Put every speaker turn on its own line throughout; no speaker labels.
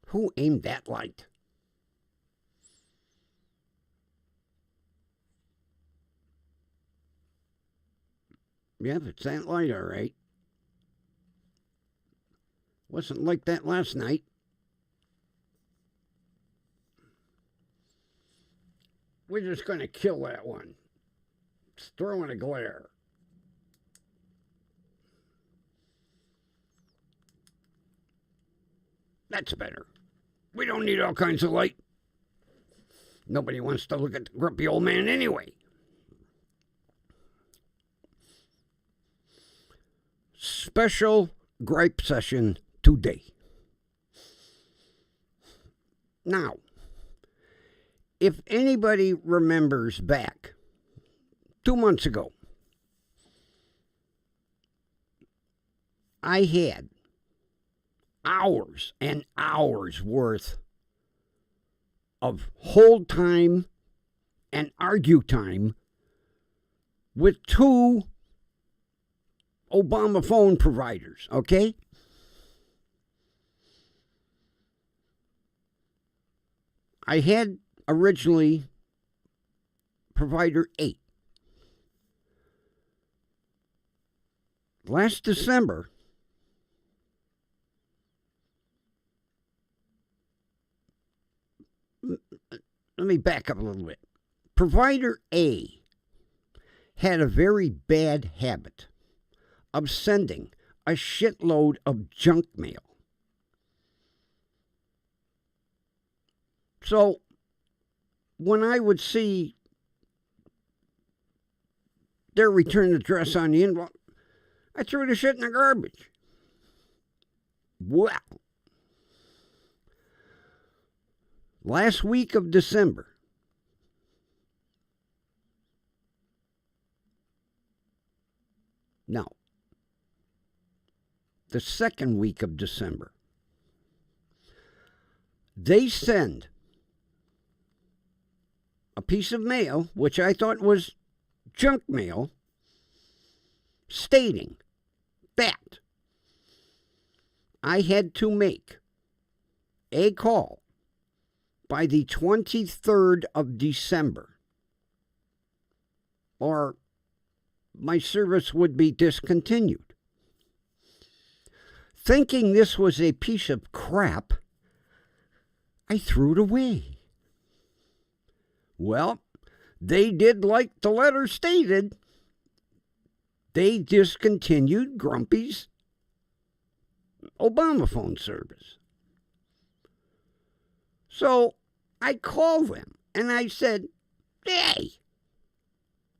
Who aimed that light? Yep, it's that light, all right. Wasn't like that last night. We're just going to kill that one. It's throwing a glare. That's better. We don't need all kinds of light. Nobody wants to look at the grumpy old man anyway. Special gripe session today. Now, if anybody remembers back 2 months ago, I had hours and hours worth of hold time and argue time with two Obama phone providers, okay? I had originally provider 8. Last December, let me back up a little bit. Provider A had a very bad habit of sending a shitload of junk mail. So when I would see their return address on the envelope, I threw the shit in the garbage. Well, last week of December, no, the second week of December, they send a piece of mail, which I thought was junk mail, stating that I had to make a call by the 23rd of December, or my service would be discontinued. Thinking this was a piece of crap, I threw it away. Well, they did like the letter stated. They discontinued Grumpy's Obama phone service. So I called them and I said, hey,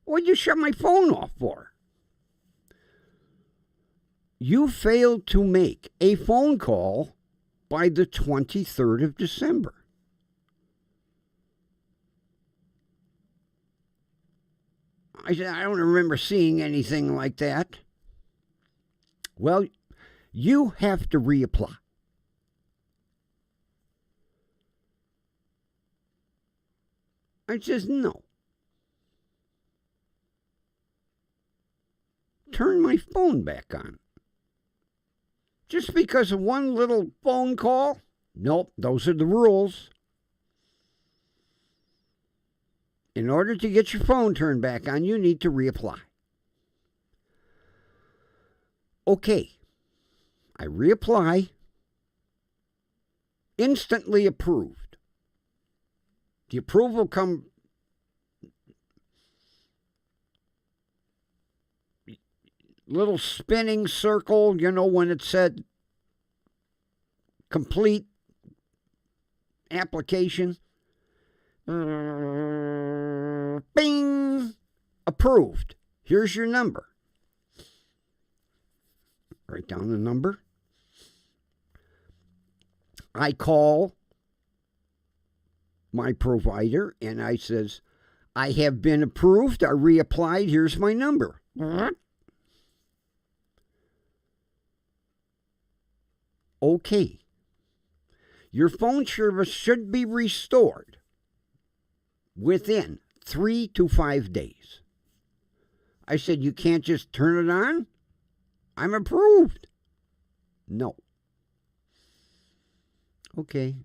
what'd you shut my phone off for? You failed to make a phone call by the 23rd of December. I said, I don't remember seeing anything like that. Well, you have to reapply. I says, no. Turn my phone back on. Just because of one little phone call? Nope, those are the rules. In order to get your phone turned back on, you need to reapply. Okay, I reapply. Instantly approved. The approval come little spinning circle, you know, when it said complete application. Bing! Approved. Here's your number. Write down the number. I call my provider and I says, I have been approved. I reapplied. Here's my number. Okay. Your phone service should be restored within 3 to 5 days. I said, you can't just turn it on? I'm approved. No. Okay.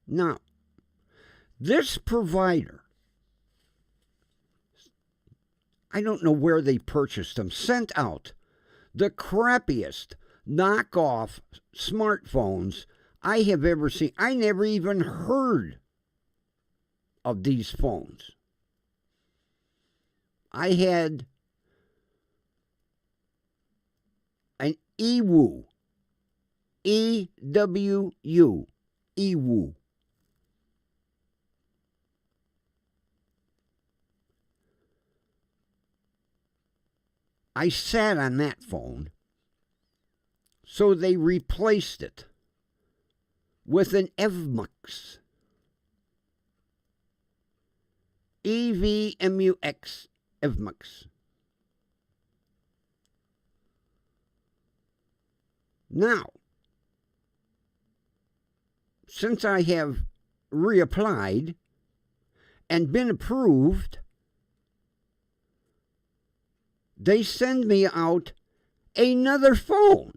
Now, this provider, I don't know where they purchased them, sent out the crappiest knockoff smartphones I have ever seen. I never even heard of these phones. I had an EWU, EWU, EWU. I sat on that phone, so they replaced it with an EVMUX. EVMUX, EVMUX. Now, since I have reapplied and been approved, they send me out another phone.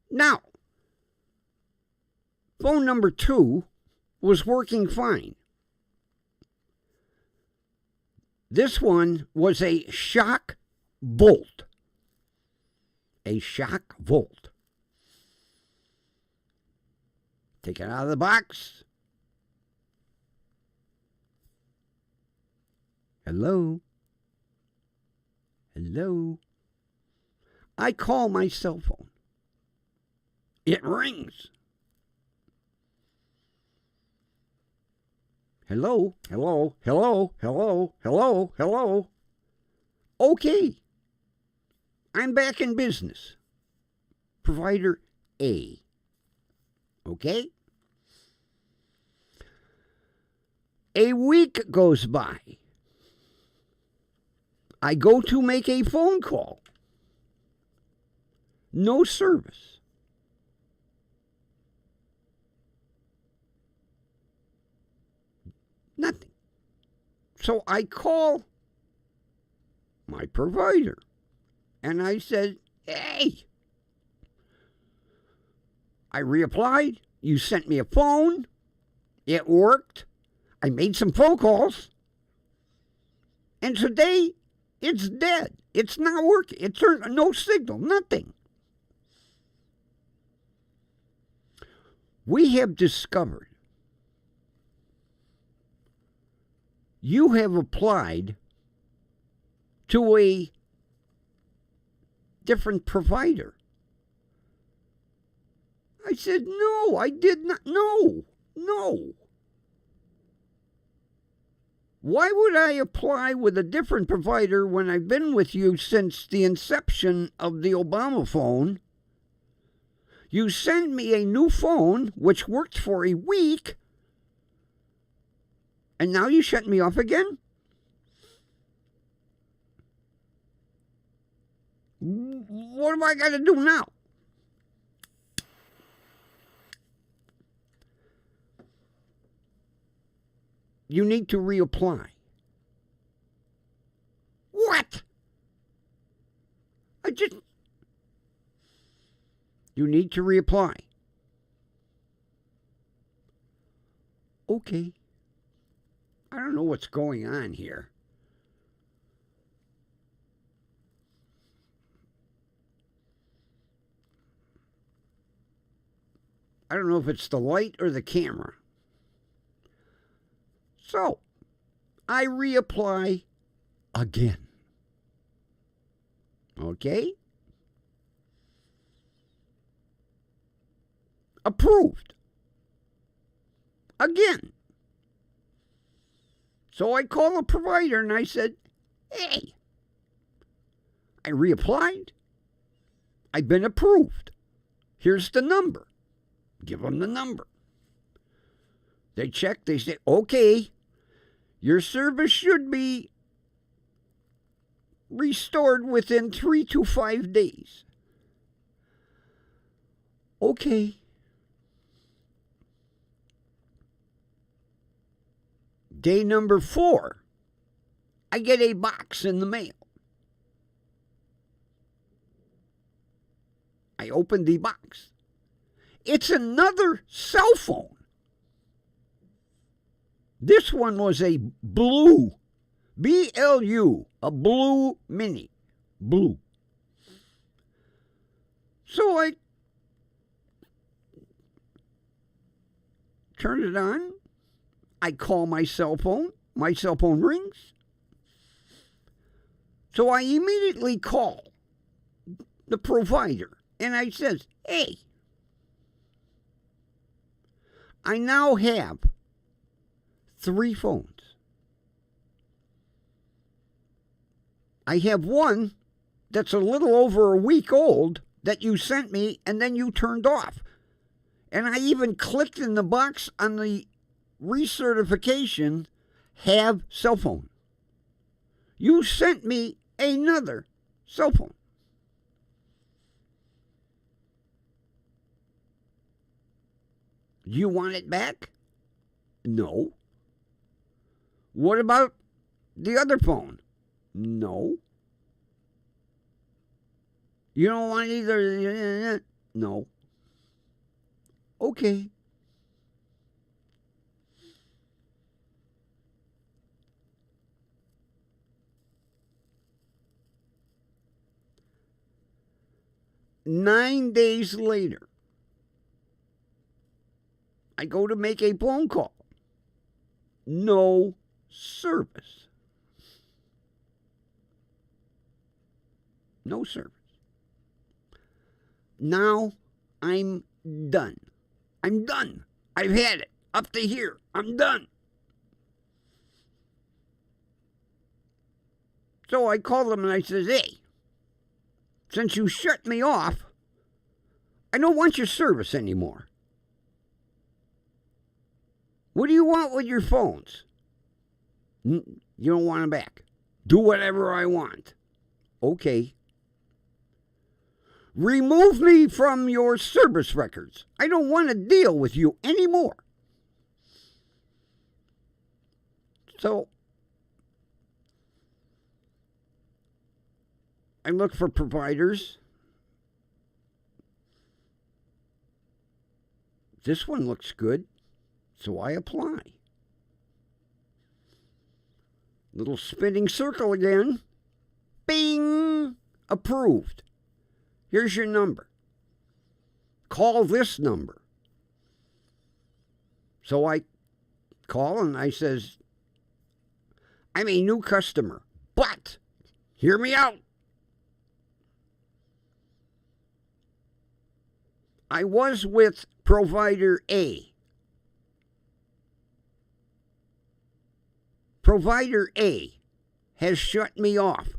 Now, phone number 2 was working fine. This one was a shock volt. A shock volt. Take it out of the box. Hello? Hello? I call my cell phone. It rings. Hello? Hello? Hello? Hello? Hello? Hello? Okay. I'm back in business. Provider A. Okay? A week goes by. I go to make a phone call. No service. Nothing. So I call my provider and I said, hey, I reapplied. You sent me a phone. It worked. I made some phone calls. And today, it's dead. It's not working. It turned no signal, nothing. We have discovered you have applied to a different provider. I said, no, I did not. No. Why would I apply with a different provider when I've been with you since the inception of the Obama phone? You send me a new phone, which worked for a week, and now you shut me off again? What am I going to do now? You need to reapply. What? You need to reapply. Okay. I don't know what's going on here. I don't know if it's the light or the camera. So, I reapply again. Okay? Approved. Again. So I call a provider and I said, hey, I reapplied. I've been approved. Here's the number. Give them the number. They check, they say, okay, your service should be restored within 3 to 5 days. Okay. Day number 4, I get a box in the mail. I opened the box. It's another cell phone. This one was a blue, BLU, a blue mini, blue. So I turn it on. I call my cell phone. My cell phone rings. So I immediately call the provider and I says, hey, I now have 3 phones. I have one that's a little over a week old that you sent me and then you turned off. And I even clicked in the box on the recertification, have cell phone. You sent me another cell phone. You want it back? No. What about the other phone? No. You don't want either? No. Okay. Nine days later, I go to make a phone call. No service. No service. Now I'm done. I'm done. I've had it. Up to here. I'm done. So I called them and I says, hey, since you shut me off, I don't want your service anymore. What do you want with your phones? You don't want them back. Do whatever I want. Okay. Remove me from your service records. I don't want to deal with you anymore. So I look for providers. This one looks good, so I apply. Little spinning circle again. Bing! Approved. Here's your number. Call this number. So I call and I says, I'm a new customer, but hear me out. I was with provider A. Provider A has shut me off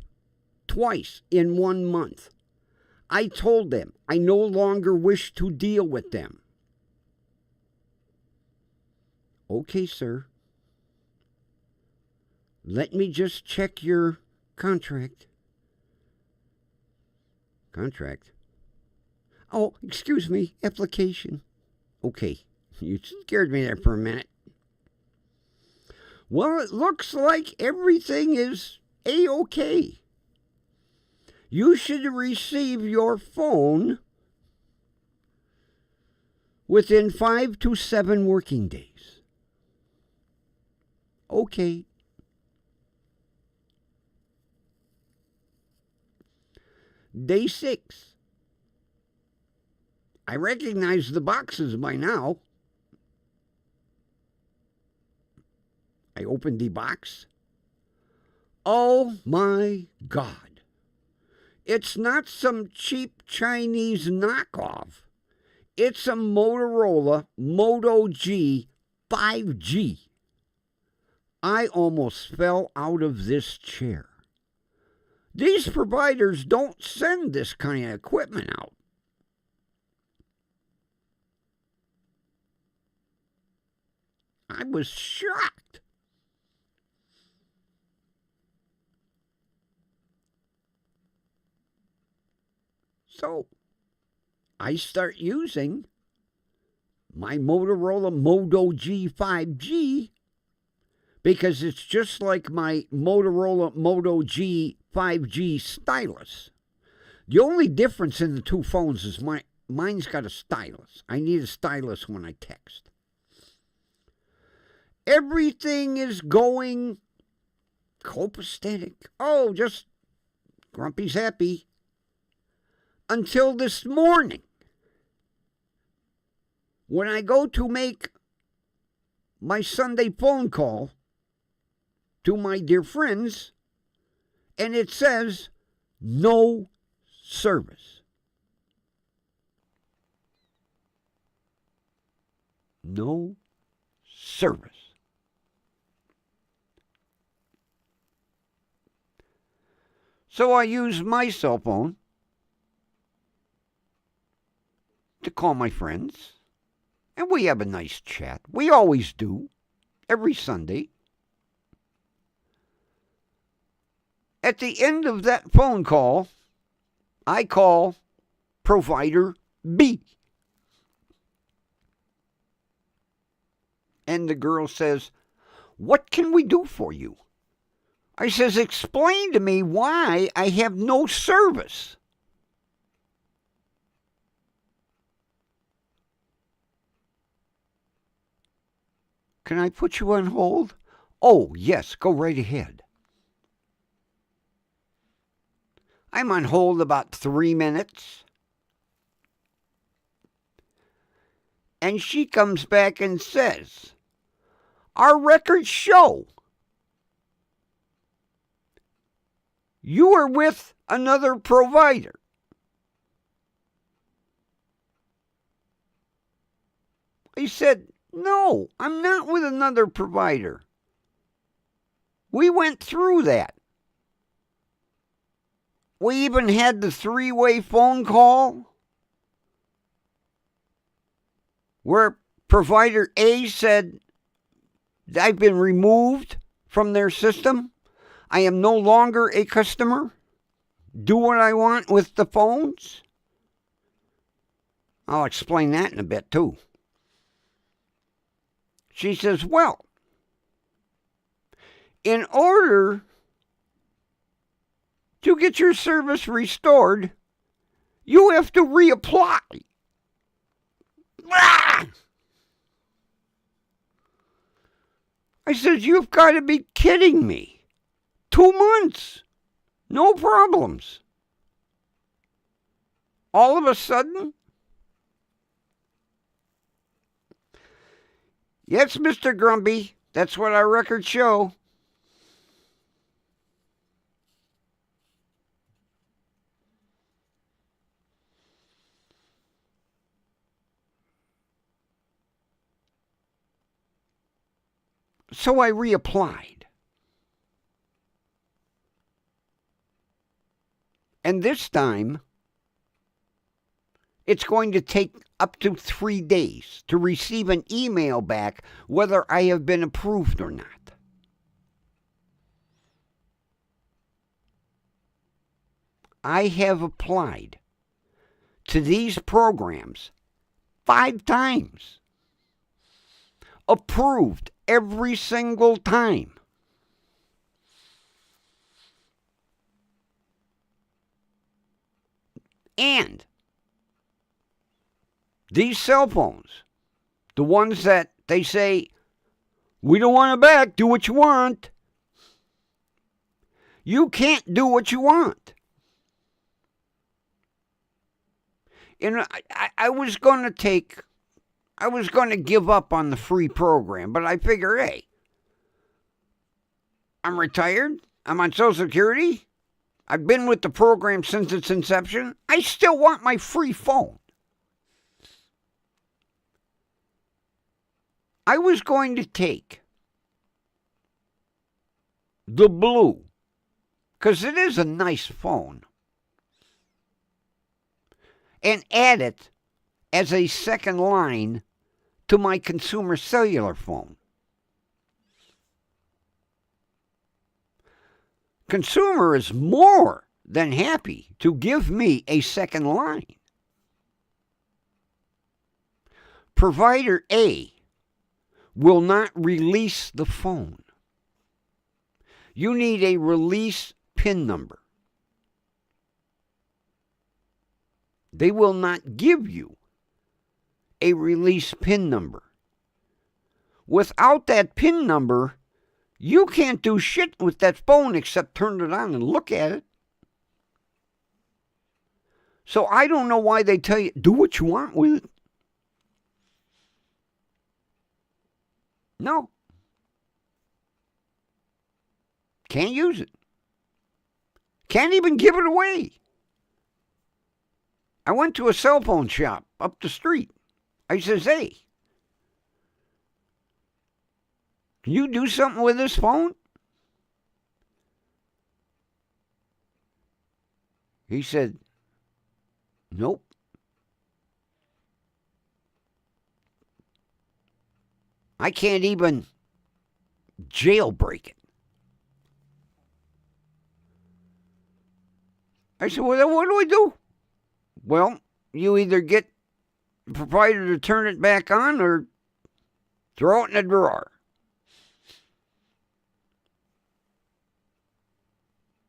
twice in 1 month. I told them I no longer wish to deal with them. Okay, sir. Let me just check your contract. Contract? Oh, excuse me, application. Okay, you scared me there for a minute. Well, it looks like everything is A-okay. You should receive your phone within 5 to 7 working days. Okay. Day 6. I recognize the boxes by now. I opened the box. Oh my God. It's not some cheap Chinese knockoff. It's a Motorola Moto G 5G. I almost fell out of this chair. These providers don't send this kind of equipment out. I was shocked. So I start using my Motorola Moto G 5G because it's just like my Motorola Moto G 5G stylus. The only difference in the two phones is mine's got a stylus. I need a stylus when I text. Everything is going copacetic. Oh, just Grumpy's happy. Until this morning, when I go to make my Sunday phone call to my dear friends, and it says, no service. No service. So I use my cell phone to call my friends, and we have a nice chat. We always do, every Sunday. At the end of that phone call, I call provider B. And the girl says, what can we do for you? I says, explain to me why I have no service. Can I put you on hold? Oh, yes, go right ahead. I'm on hold about 3 minutes. And she comes back and says, our records show you are with another provider. I said, no, I'm not with another provider. We went through that. We even had the 3-way phone call where provider A said, I've been removed from their system. I am no longer a customer. Do what I want with the phones. I'll explain that in a bit too. She says, well, in order to get your service restored, you have to reapply. Ah! I said, you've got to be kidding me. 2 months, no problems. All of a sudden, yes, Mr. Grumpy, that's what our records show. So I reapplied. And this time, it's going to take up to 3 days to receive an email back whether I have been approved or not. I have applied to these programs 5 times. Approved every single time. And these cell phones, the ones that they say, we don't want it back, do what you want. You can't do what you want. And I was going to give up on the free program, but I figure, hey, I'm retired. I'm on Social Security. I've been with the program since its inception. I still want my free phone. I was going to take the blue, because it is a nice phone, and add it as a second line to my consumer cellular phone. Consumer is more than happy to give me a second line. Provider A will not release the phone. You need a release PIN number. They will not give you a release PIN number. Without that PIN number, you can't do shit with that phone except turn it on and look at it. So I don't know why they tell you, do what you want with it. No. Can't use it. Can't even give it away. I went to a cell phone shop up the street. I says, hey, can you do something with this phone? He said, nope. I can't even jailbreak it. I said, well, then what do I do? Well, you either get the provider to turn it back on or throw it in a drawer.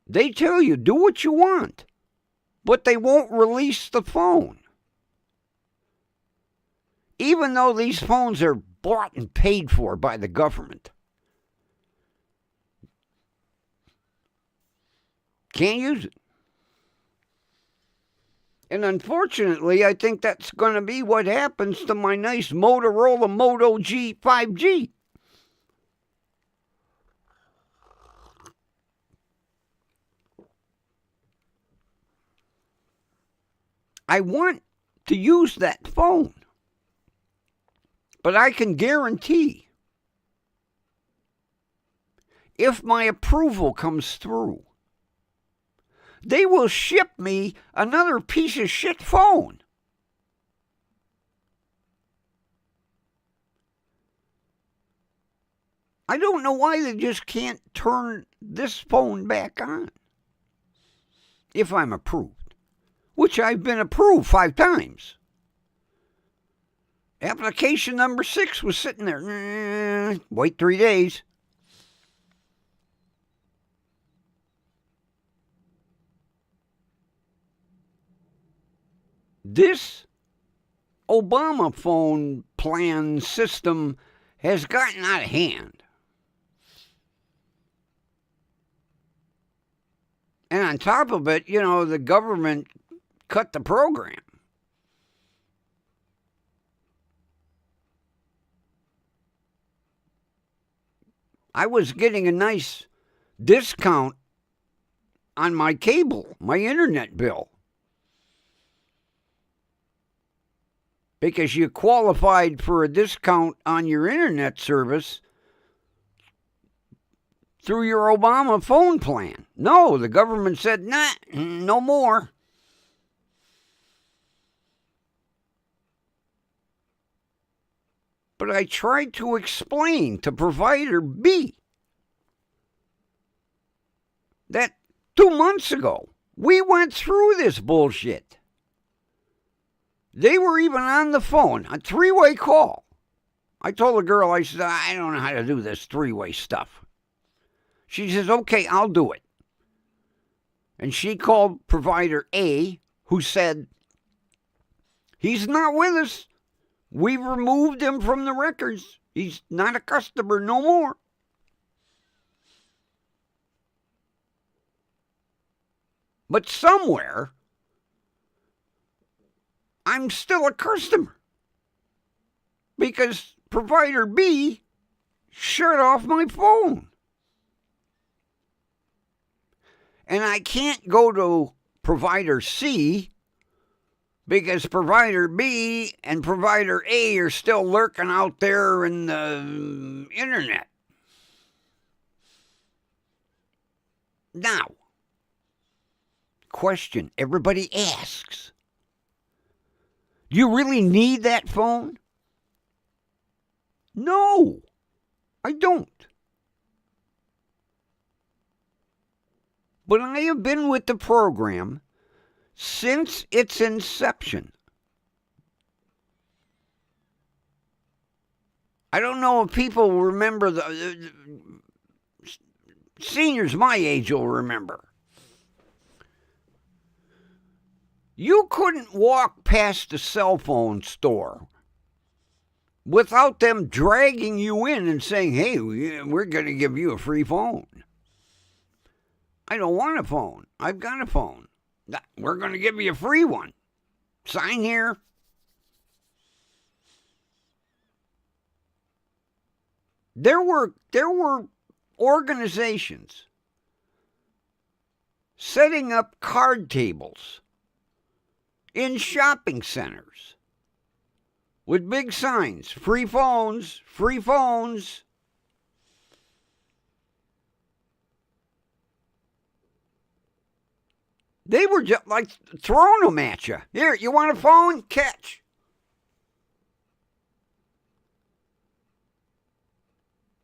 They tell you, do what you want, but they won't release the phone. Even though these phones are bought and paid for by the government. Can't use it. And unfortunately, I think that's going to be what happens to my nice Motorola Moto G 5G. I want to use that phone, but I can guarantee if my approval comes through, they will ship me another piece of shit phone. I don't know why they just can't turn this phone back on if I'm approved, which I've been approved 5 times. Application number 6 was sitting there. Wait 3 days. This Obama phone plan system has gotten out of hand. And on top of it, the government cut the program. I was getting a nice discount on my cable, my internet bill. Because you qualified for a discount on your internet service through your Obama phone plan. No, the government said, nah, no more. But I tried to explain to provider B that 2 months ago, we went through this bullshit. They were even on the phone, a 3-way call. I told the girl, I said, I don't know how to do this 3-way stuff. She says, okay, I'll do it. And she called provider A, who said, he's not with us. We've removed him from the records. He's not a customer no more. But somewhere, I'm still a customer. Because provider B shut off my phone. And I can't go to provider C because provider B and provider A are still lurking out there in the internet. Now, question everybody asks. Do you really need that phone? No, I don't. But I have been with the program since its inception. I don't know if people remember, the seniors my age will remember. You couldn't walk past a cell phone store without them dragging you in and saying, hey, we're going to give you a free phone. I don't want a phone. I've got a phone. We're going to give you a free one. Sign here. There were organizations setting up card tables in shopping centers with big signs, free phones, free phones. They were just like throwing them at you. Here, you want a phone? Catch.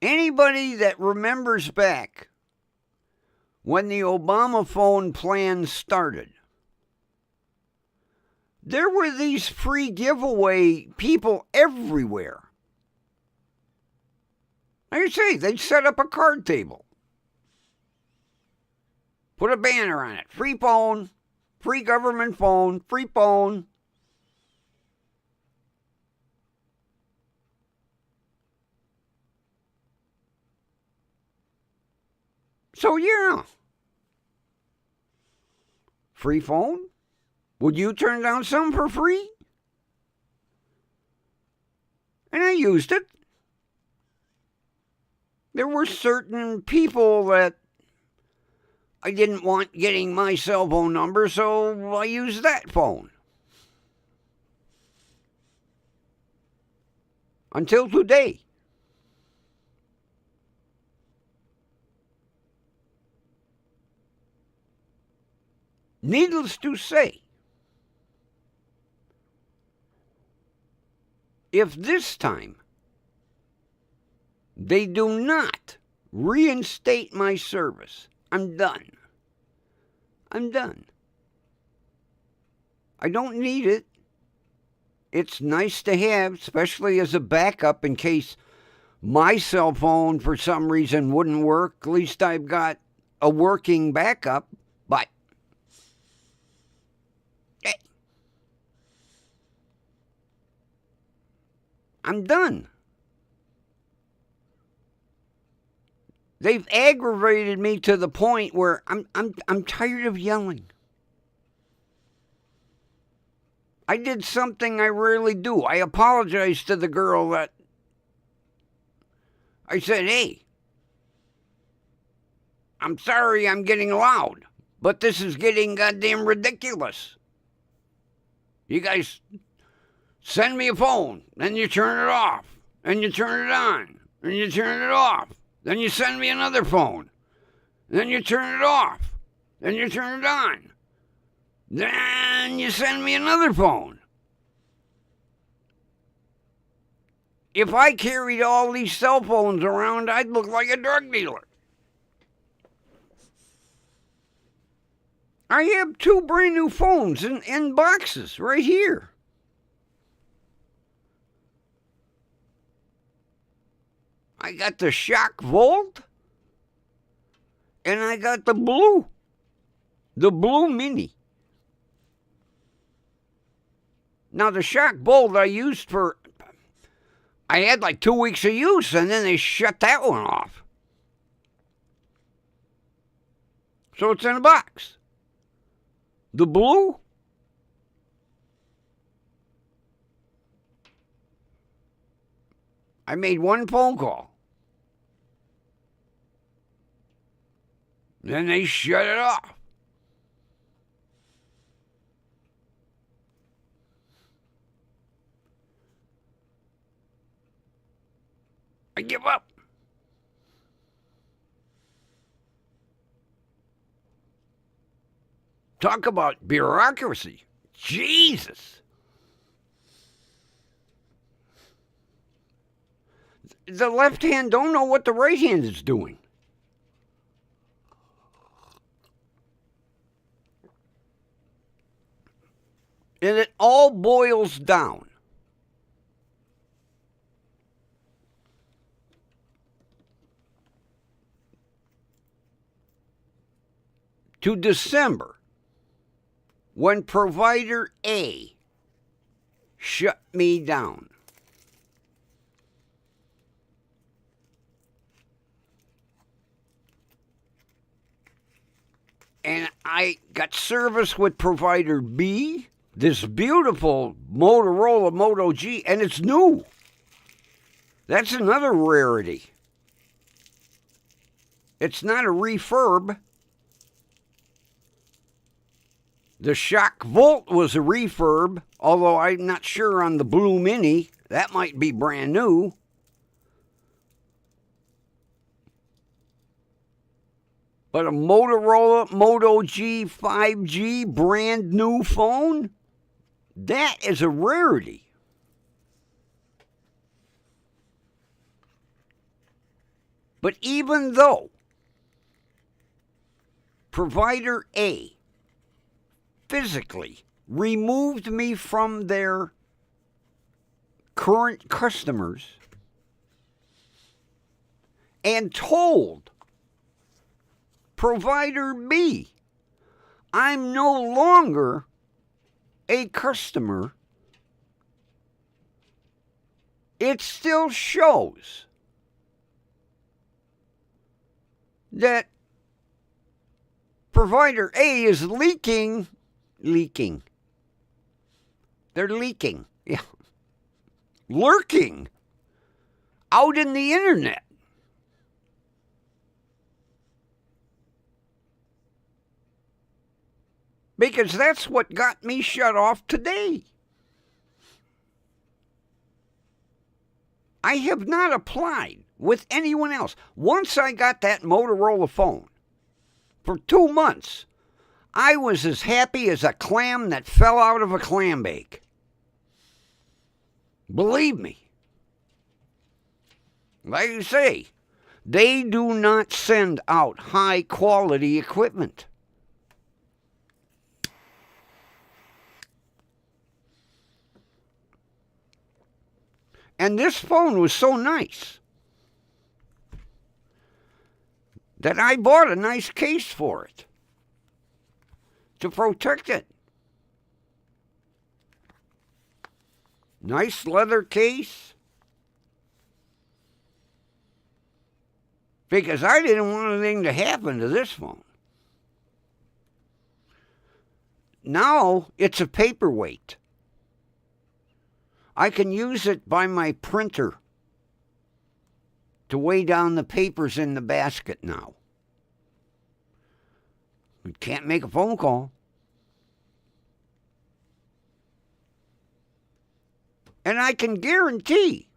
Anybody that remembers back when the Obama phone plan started, there were these free giveaway people everywhere. Like I say, they'd set up a card table. Put a banner on it. Free phone, free government phone, free phone. So, yeah. Free phone? Would you turn down some for free? And I used it. There were certain people that I didn't want getting my cell phone number, so I used that phone. Until today. Needless to say, if this time they do not reinstate my service, I'm done. I'm done. I don't need it. It's nice to have, especially as a backup in case my cell phone for some reason wouldn't work. At least I've got a working backup, but hey, I'm done. They've aggravated me to the point where I'm tired of yelling. I did something I rarely do. I apologized to the girl that I said, hey, I'm sorry I'm getting loud, but this is getting goddamn ridiculous. You guys send me a phone, then you turn it off, and you turn it on, and you turn it off. Then you send me another phone. Then you turn it off. Then you turn it on. Then you send me another phone. If I carried all these cell phones around, I'd look like a drug dealer. I have 2 brand new phones in boxes right here. I got the Shock Volt, and I got the Blue Mini. Now, the Shock Volt I used I had like 2 weeks of use, and then they shut that one off. So it's in a box. The Blue, I made 1 phone call. Then they shut it off. I give up. Talk about bureaucracy. Jesus. The left hand don't know what the right hand is doing. And it all boils down to December when provider A shut me down. And I got service with provider B, this beautiful Motorola Moto G, and it's new. That's another rarity. It's not a refurb. The Shock Volt was a refurb, although I'm not sure on the Blue Mini. That might be brand new. But a Motorola Moto G 5G brand new phone? That is a rarity. But even though provider A physically removed me from their current customers and told provider B, I'm no longer a customer, it still shows that provider A is leaking. They're leaking. Yeah. Lurking out in the internet. Because that's what got me shut off today. I have not applied with anyone else. Once I got that Motorola phone, for 2 months, I was as happy as a clam that fell out of a clam bake. Believe me. Like I say, they do not send out high-quality equipment. And this phone was so nice that I bought a nice case for it to protect it. Nice leather case. Because I didn't want anything to happen to this phone. Now it's a paperweight. I can use it by my printer to weigh down the papers in the basket now. We can't make a phone call. And I can guarantee,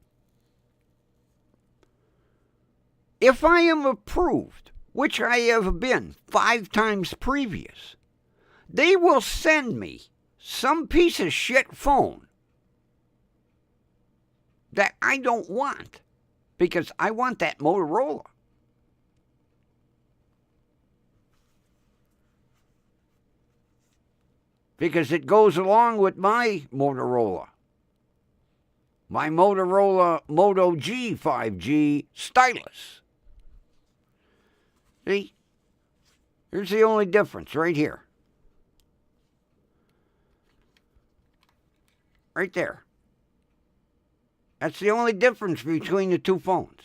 if I am approved, which I have been 5 times previous, they will send me some piece of shit phone that I don't want, because I want that Motorola. Because it goes along with my Motorola. My Motorola Moto G 5G stylus. See? Here's the only difference right here. Right there. That's the only difference between the two phones.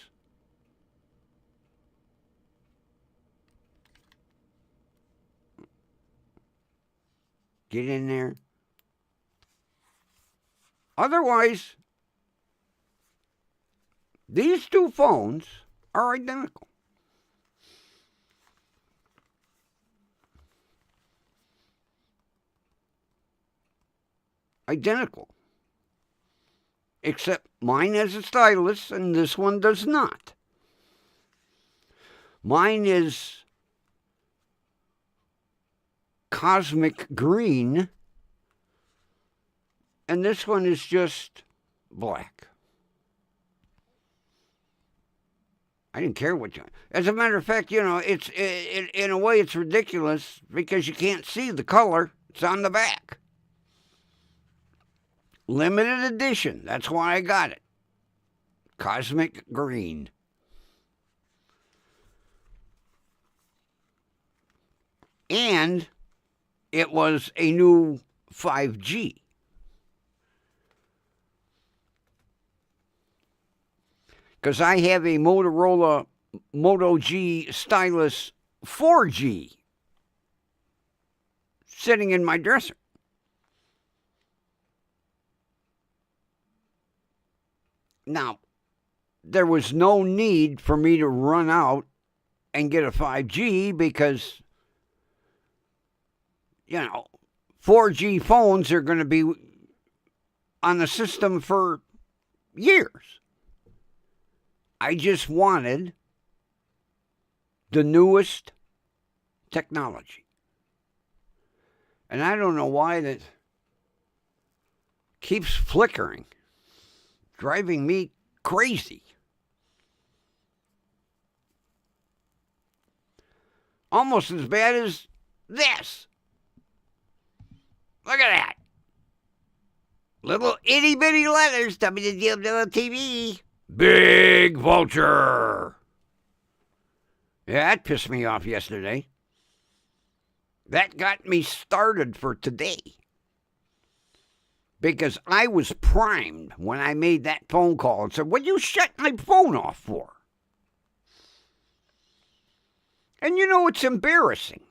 Get in there. Otherwise, these two phones are identical. Identical. Except mine has a stylus and this one does not. Mine is cosmic green and this one is just black. I didn't care what you... As a matter of fact, you know, it's in a way it's ridiculous because you can't see the color. It's on the back. Limited edition. That's why I got it. Cosmic green. And it was a new 5G. Because I have a Motorola Moto G Stylus 4G sitting in my dresser. Now, there was no need for me to run out and get a 5G because, 4G phones are going to be on the system for years. I just wanted the newest technology. And I don't know why that keeps flickering, driving me crazy. Almost as bad as this. Look at that. Little itty bitty letters, WDWL TV. Big vulture. Yeah, that pissed me off yesterday. That got me started for today. Because I was primed when I made that phone call and said, "What you shut my phone off for?" And it's embarrassing.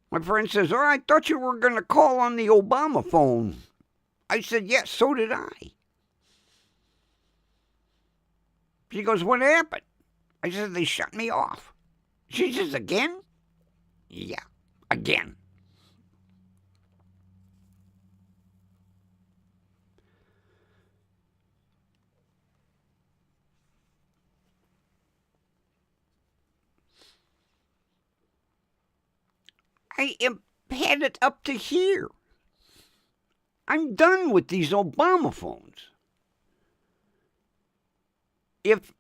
My friend says, "Oh, I thought you were going to call on the Obama phone." I said, "Yes, so did I." She goes, "What happened?" I said, "They shut me off." She says, "Again?" Yeah, again. I am headed up to here. I'm done with these Obama phones. If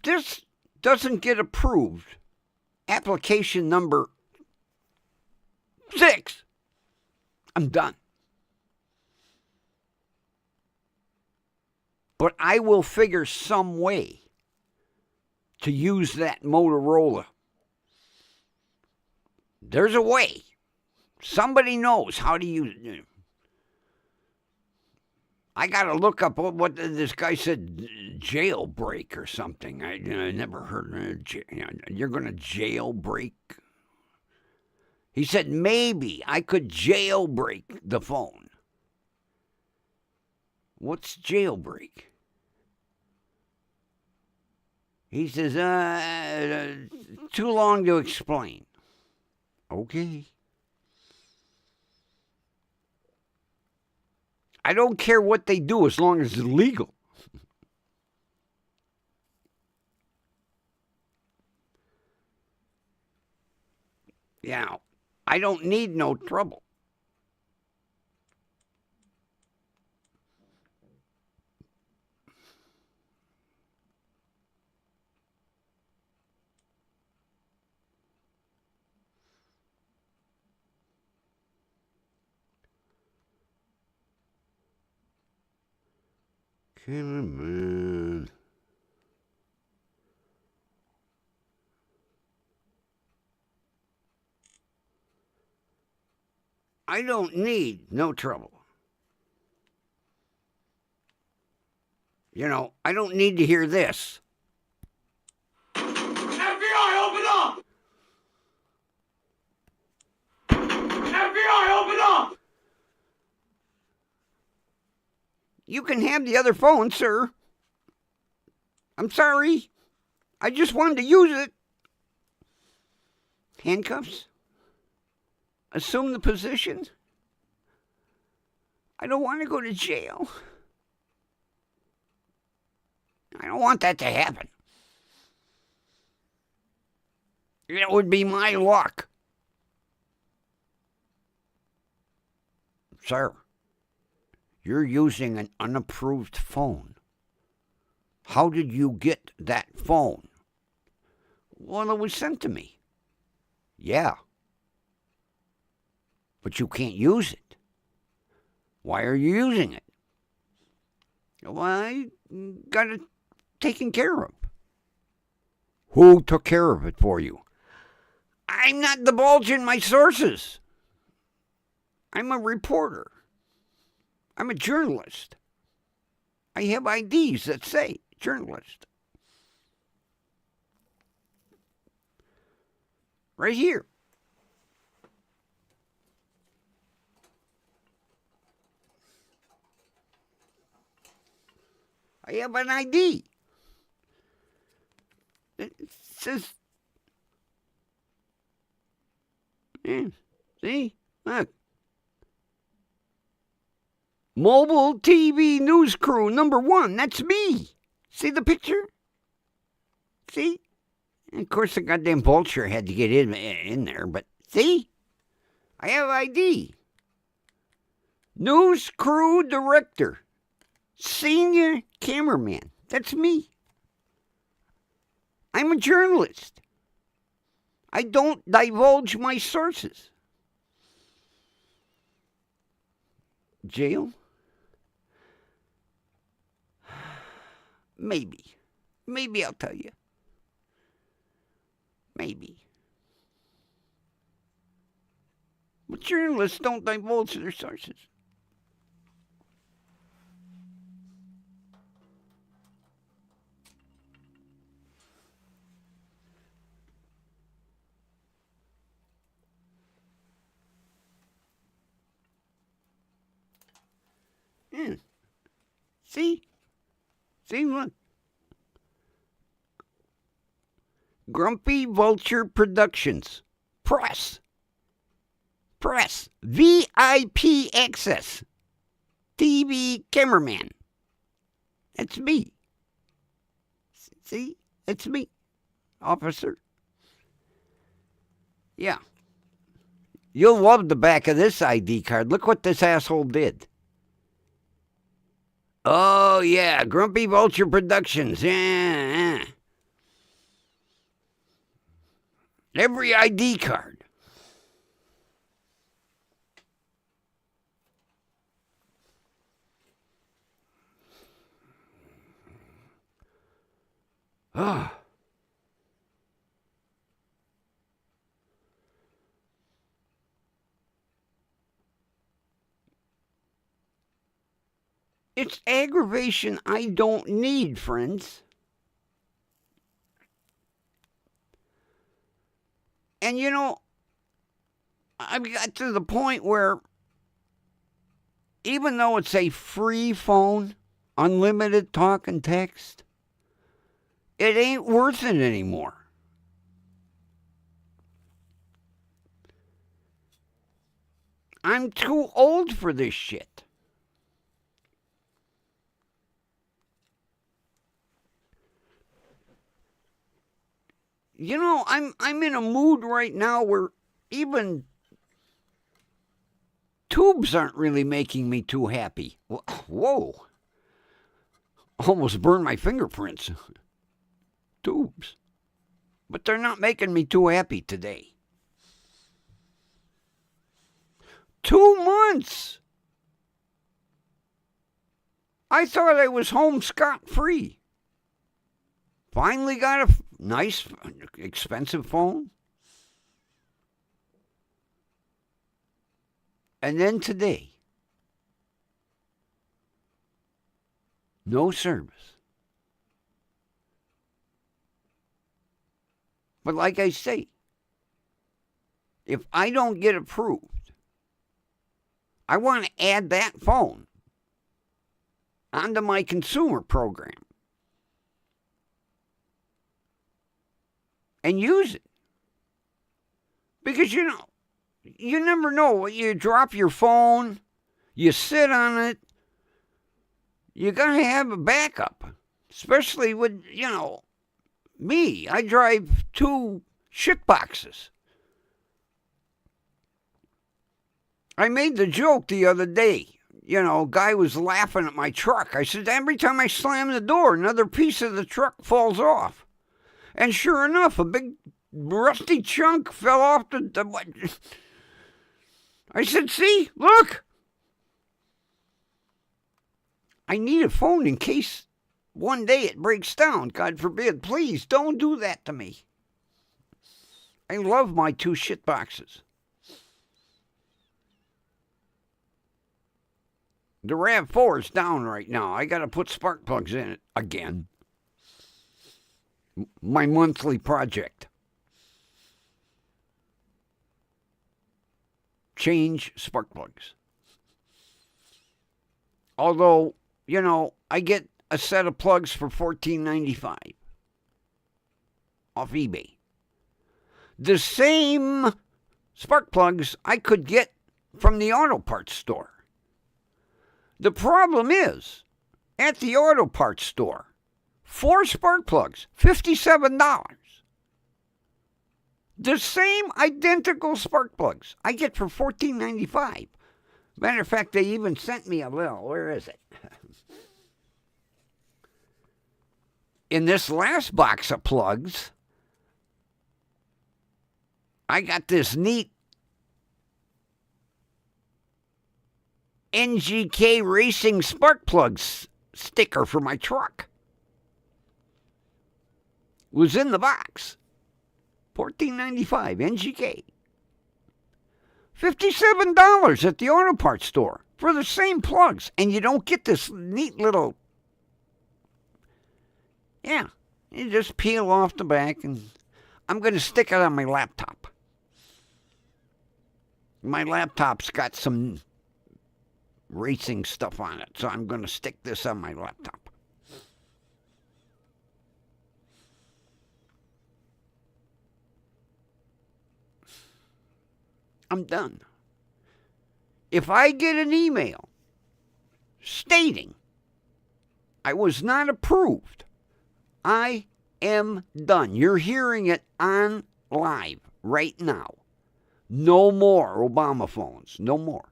this doesn't get approved, application number 6, I'm done. But I will figure some way to use that Motorola. There's a way. Somebody knows how to use it. I got to look up what this guy said, jailbreak or something. I never heard of it. You're going to jailbreak? He said maybe I could jailbreak the phone. What's jailbreak? He says, too long to explain. Okay. I don't care what they do as long as it's legal. I don't need no trouble. Cameraman. I don't need no trouble. I don't need to hear this. FBI, open up! FBI, open up! You can have the other phone, sir. I'm sorry. I just wanted to use it. Handcuffs? Assume the position? I don't want to go to jail. I don't want that to happen. It would be my luck. Sir, you're using an unapproved phone. How did you get that phone? Well, it was sent to me. Yeah. But you can't use it. Why are you using it? Well, I got it taken care of. Who took care of it for you? I'm not divulging my sources. I'm a reporter. I'm a journalist. I have IDs that say journalist. Right here. I have an ID. It says, yeah, see, look. Mobile TV news crew #1. That's me. See the picture? See? And of course, the goddamn vulture had to get in there, but see? I have ID. News crew director. Senior cameraman. That's me. I'm a journalist. I don't divulge my sources. Jail? Maybe. Maybe I'll tell you. Maybe. But journalists don't divulge their sources. Yeah. See? See, look. Grumpy Vulture Productions. Press. VIP access. TV cameraman. That's me. See? That's me. Officer. Yeah. You'll love the back of this ID card. Look what this asshole did. Oh, yeah, Grumpy Vulture Productions. Yeah. Every ID card. Ah. It's aggravation I don't need, friends. And you know, I've got to the point where even though it's a free phone, unlimited talk and text, it ain't worth it anymore. I'm too old for this shit. You know, I'm in a mood right now where even tubes aren't really making me too happy. Whoa. Almost burned my fingerprints. Tubes. But they're not making me too happy today. 2 months. I thought I was home scot-free. Finally got a nice, expensive phone. And then today, no service. But like I say, if I don't get approved, I want to add that phone onto my consumer program. And use it. Because, you know, you never know. You drop your phone, you sit on it, you got to have a backup. Especially with, you know, me. I drive 2 shit boxes. I made the joke the other day. You know, a guy was laughing at my truck. I said, every time I slam the door, another piece of the truck falls off. And sure enough, a big rusty chunk fell off the I said, see, look. I need a phone in case one day it breaks down. God forbid. Please don't do that to me. I love my 2 shit boxes. The RAV4 is down right now. I got to put spark plugs in it again. My monthly project. Change spark plugs. Although, I get a set of plugs for $14.95 off eBay. The same spark plugs I could get from the auto parts store. The problem is, at the auto parts store, 4 spark plugs, $57. The same identical spark plugs I get for $14.95. Matter of fact, they even sent me a little. Where is it? In this last box of plugs, I got this neat NGK Racing spark plugs sticker for my truck. It was in the box. $14.95 NGK. $57 at the auto parts store for the same plugs. And you don't get this neat little... Yeah, you just peel off the back, and I'm going to stick it on my laptop. My laptop's got some racing stuff on it, so I'm going to stick this on my laptop. I'm done. If I get an email stating I was not approved, I am done. You're hearing it on live right now. No more Obama phones. No more.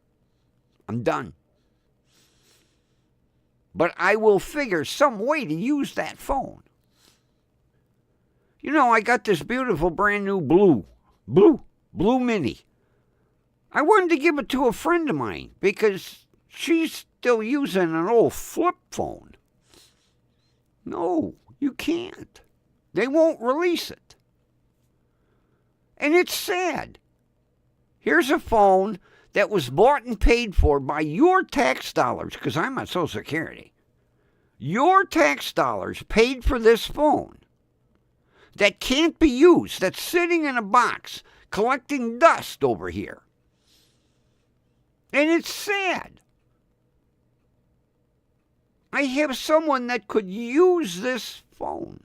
I'm done. But I will figure some way to use that phone. I got this beautiful brand new blue Mini. I wanted to give it to a friend of mine because she's still using an old flip phone. No, you can't. They won't release it. And it's sad. Here's a phone that was bought and paid for by your tax dollars, because I'm on Social Security. Your tax dollars paid for this phone that can't be used, that's sitting in a box collecting dust over here. And it's sad. I have someone that could use this phone.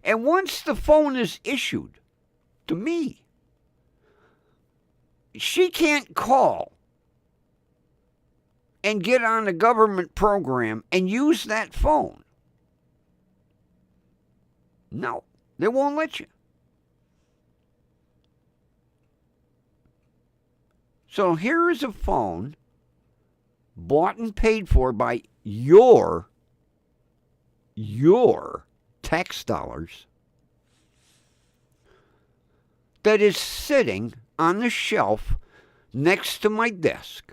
And once the phone is issued to me, she can't call and get on a government program and use that phone. No, they won't let you. So here is a phone bought and paid for by your tax dollars that is sitting on the shelf next to my desk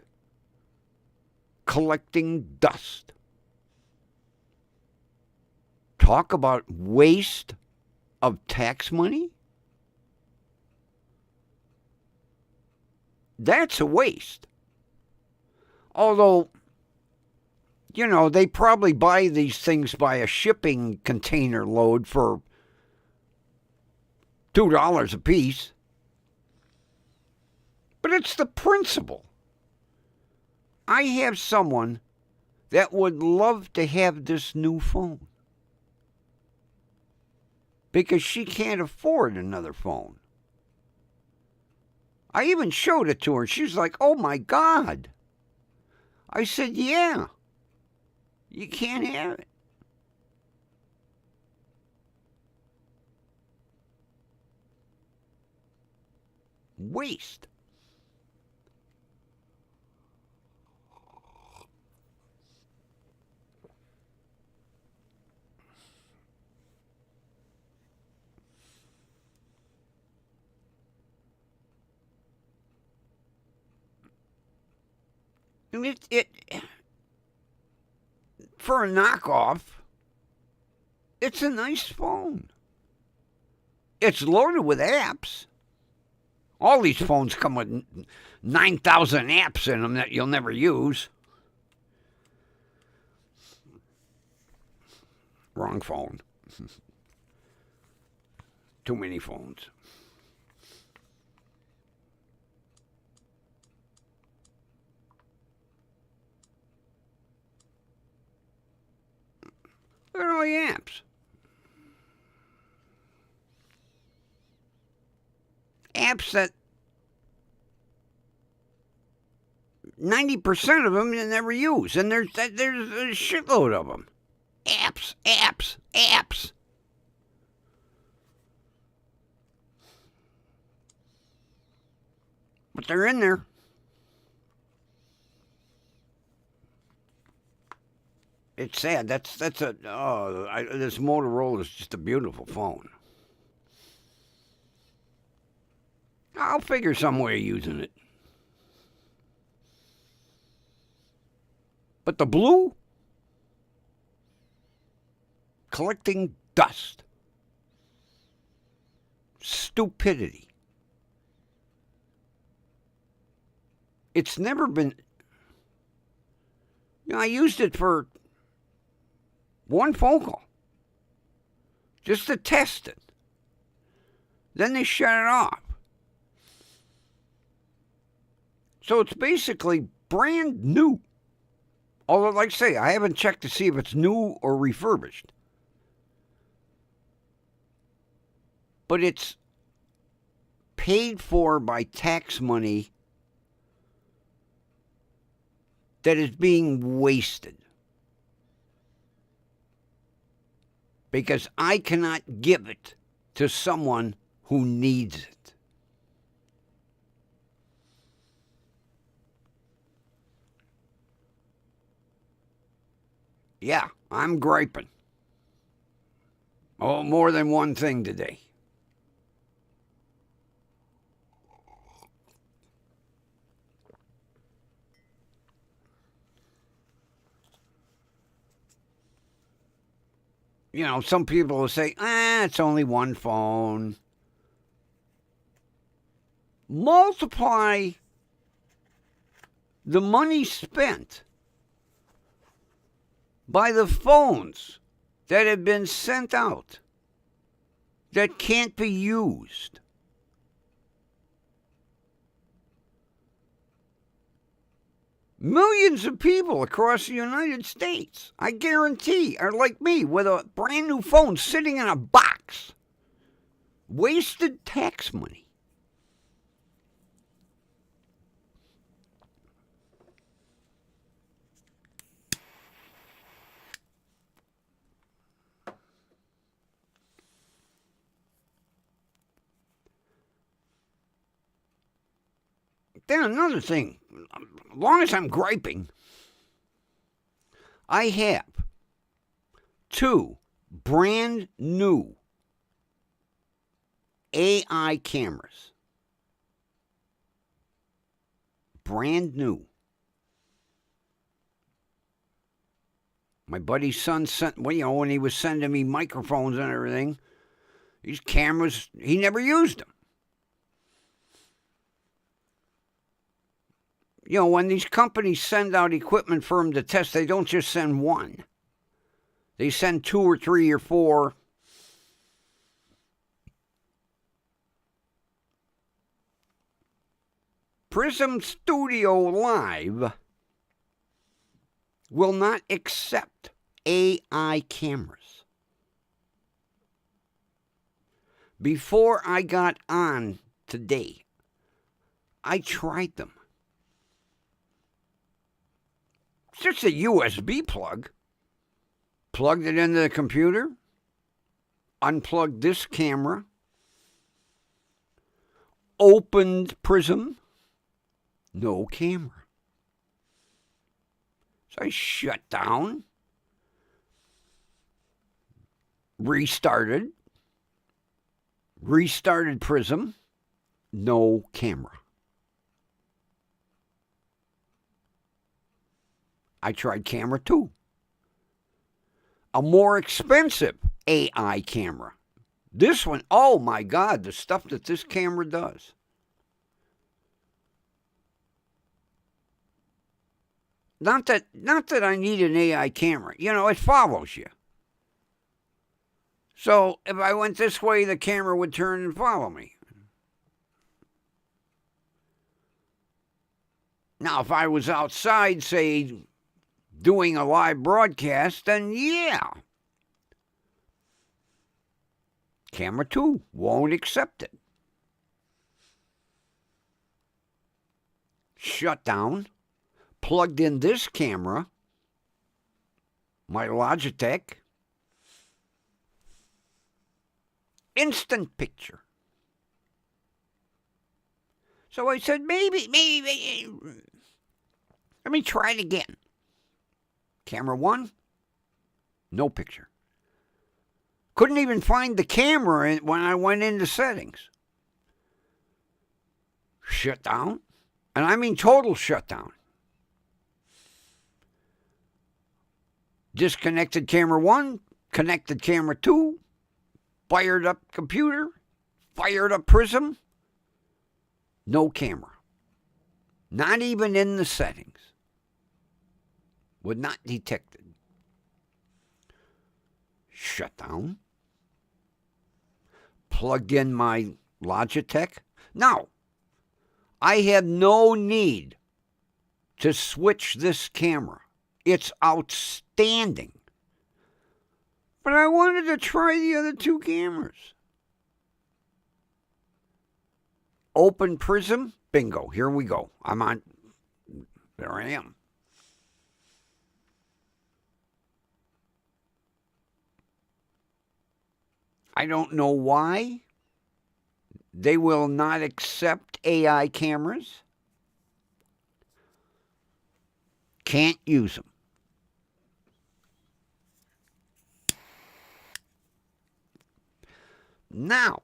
collecting dust. Talk about waste of tax money. That's a waste. Although, they probably buy these things by a shipping container load for $2 a piece. But it's the principle. I have someone that would love to have this new phone because she can't afford another phone. I even showed it to her. She's like, "Oh my God." I said, "Yeah, you can't have it." Waste. I mean, it for a knockoff, It's a nice phone. It's loaded with apps. All these phones come with 9,000 apps in them that you'll never use. Wrong phone. Too many phones. Look at all the apps. Apps that 90% of them you never use. And there's a shitload of them. Apps, apps, apps. But they're in there. It's sad. This Motorola is just a beautiful phone. I'll figure some way of using it. But the blue, collecting dust, stupidity. It's never been. I used it for one phone call, just to test it. Then they shut it off. So it's basically brand new. Although, like I say, I haven't checked to see if it's new or refurbished. But it's paid for by tax money that is being wasted. Because I cannot give it to someone who needs it. Yeah, I'm griping. Oh, more than one thing today. Some people will say, it's only one phone. Multiply the money spent by the phones that have been sent out that can't be used. Millions of people across the United States, I guarantee, are like me with a brand new phone sitting in a box. Wasted tax money. Then another thing, as long as I'm griping, I have 2 brand new AI cameras. Brand new. My buddy's son sent, when he was sending me microphones and everything, these cameras, he never used them. When these companies send out equipment for them to test, they don't just send one. They send 2 or 3 or 4. Prism Studio Live will not accept AI cameras. Before I got on today, I tried them. It's just a USB plug. Plugged it into the computer. Unplugged this camera. Opened Prism. No camera. So I shut down. Restarted Prism. No camera. I tried camera 2. a more expensive AI camera. This one, oh my God, the stuff that this camera does. Not that I need an AI camera. You know, it follows you. So if I went this way, the camera would turn and follow me. Now, if I was outside, say, doing a live broadcast, then yeah. Camera 2 won't accept it. Shut down. Plugged in this camera, my Logitech. Instant picture. So I said, maybe, let me try it again. Camera 1, no picture. Couldn't even find the camera when I went into settings. Shut down. And I mean total shutdown. Disconnected camera 1, connected camera 2, fired up computer, fired up Prism, no camera. Not even in the settings. Would not detect it. Shut down. Plugged in my Logitech. Now, I have no need to switch this camera. It's outstanding. But I wanted to try the other two cameras. Open Prism. Bingo. Here we go. I'm on. There I am. I don't know why they will not accept AI cameras. Can't use them. Now,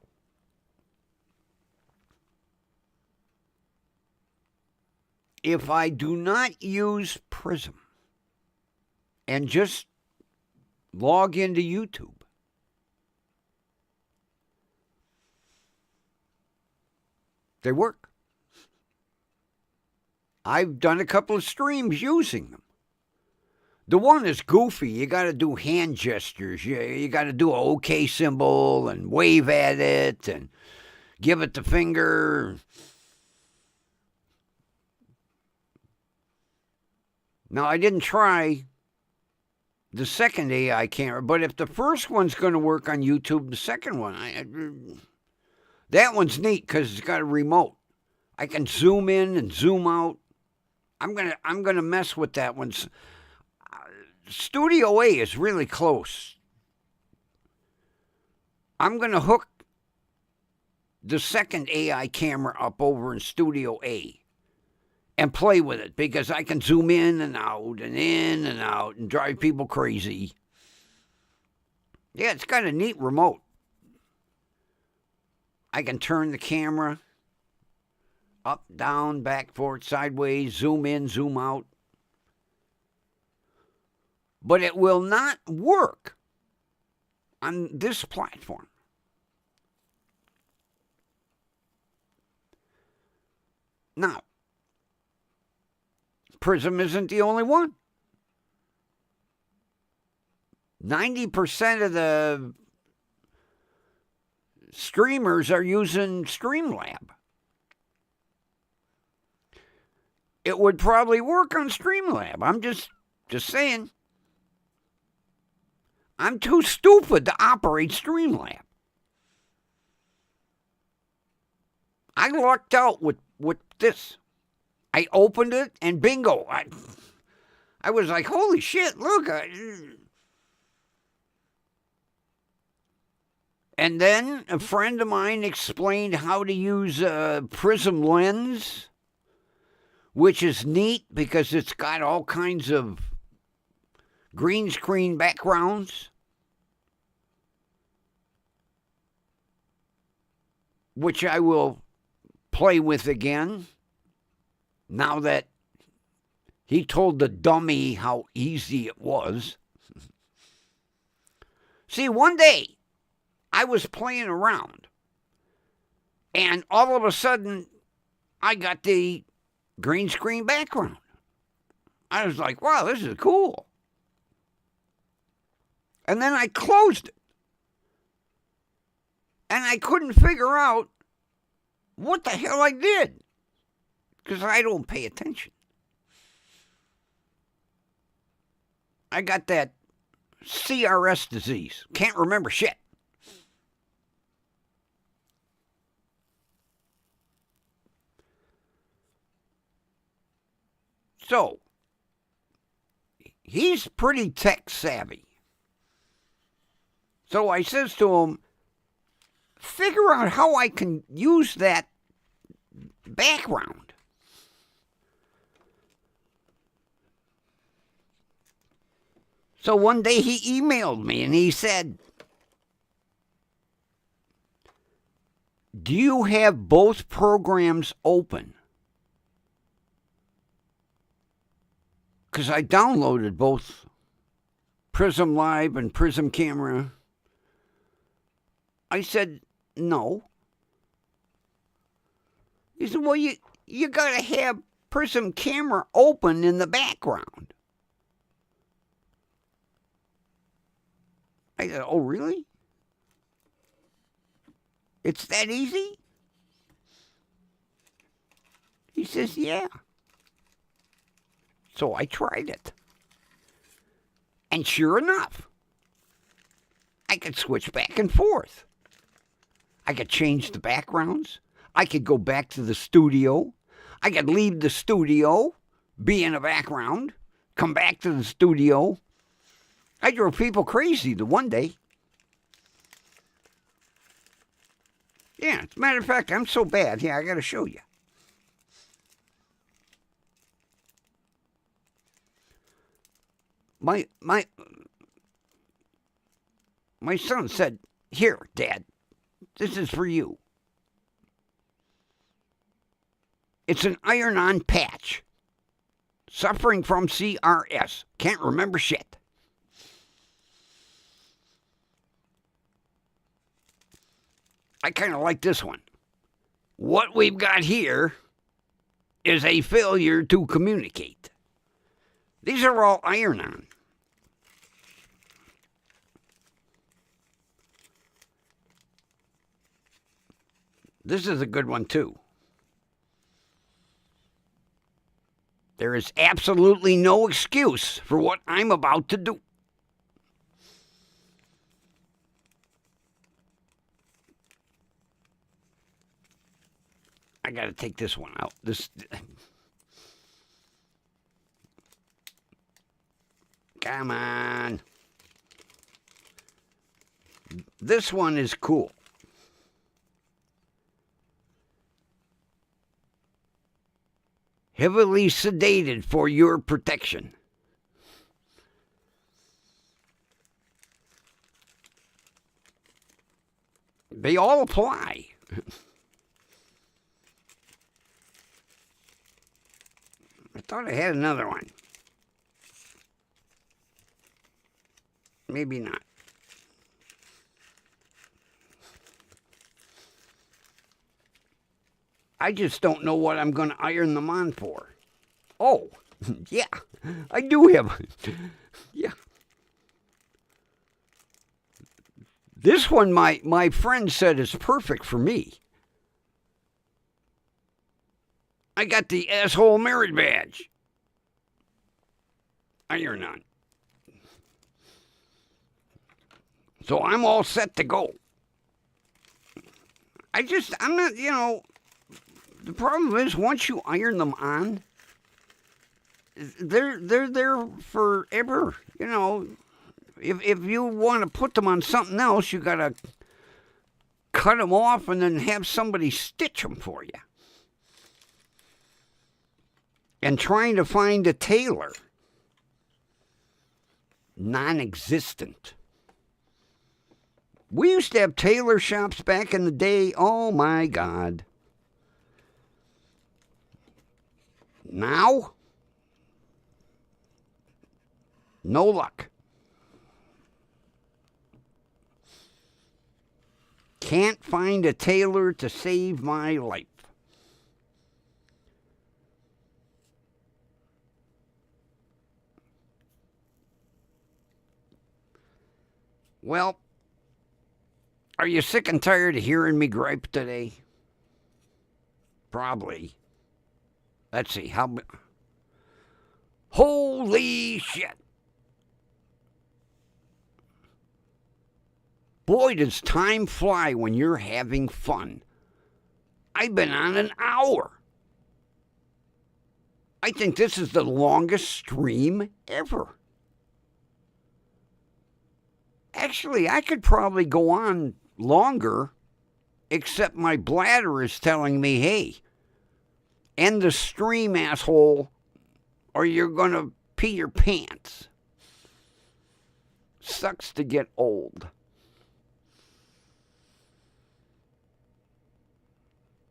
if I do not use Prism and just log into YouTube, they work. I've done a couple of streams using them. The one is goofy. You got to do hand gestures. You got to do an OK symbol and wave at it and give it the finger. Now, I didn't try the second AI camera, but if the first one's going to work on YouTube, the second one, that one's neat because it's got a remote. I can zoom in and zoom out. I'm gonna mess with that one. Studio A is really close. I'm gonna hook the second AI camera up over in Studio A and play with it because I can zoom in and out and drive people crazy. Yeah, it's got a neat remote. I can turn the camera up, down, back, forward, sideways, zoom in, zoom out. But it will not work on this platform. Now, Prism isn't the only one. 90% of the streamers are using Streamlab. It would probably work on Streamlab. I'm just saying. I'm too stupid to operate Streamlab. I lucked out with this. I opened it and bingo. I was like, holy shit, look. And then a friend of mine explained how to use a Prism lens, which is neat because it's got all kinds of green screen backgrounds, which I will play with again now that he told the dummy how easy it was. See, one day I was playing around, and all of a sudden I got the green screen background. I was like, wow, this is cool. And then I closed it. And I couldn't figure out what the hell I did, because I don't pay attention. I got that CRS disease. Can't remember shit. So, he's pretty tech savvy. So I says to him, figure out how I can use that background. So one day he emailed me and he said, do you have both programs open? Because I downloaded both Prism Live and Prism Camera. I said, no. He said, well, you got to have Prism Camera open in the background. I said, oh, really? It's that easy? He says, yeah. So I tried it. And sure enough, I could switch back and forth. I could change the backgrounds. I could go back to the studio. I could leave the studio, be in a background, come back to the studio. I drove people crazy the one day. Yeah, as a matter of fact, I'm so bad. Yeah, I got to show you. My son said, here, Dad, this is for you. It's an iron-on patch. Suffering from CRS. Can't remember shit. I kind of like this one. What we've got here is a failure to communicate. These are all iron-on. This is a good one, too. There is absolutely no excuse for what I'm about to do. I got to take this one out. Come on. This one is cool. Heavily sedated for your protection. They all apply. I thought I had another one. Maybe not. I just don't know what I'm going to iron them on for. Oh, yeah, I do have. Yeah. This one, my friend said is perfect for me. I got the asshole merit badge. Iron on. So I'm all set to go. I'm not, the problem is once you iron them on, they're there forever. If you want to put them on something else, you got to cut them off and then have somebody stitch them for you. And trying to find a tailor, non-existent. We used to have tailor shops back in the day. Oh, my God. Now, no luck. Can't find a tailor to save my life. Well, are you sick and tired of hearing me gripe today? Probably. Let's see, holy shit. Boy, does time fly when you're having fun. I've been on an hour. I think this is the longest stream ever. Actually, I could probably go on longer, except my bladder is telling me, hey, end the stream, asshole, or you're going to pee your pants. Sucks to get old.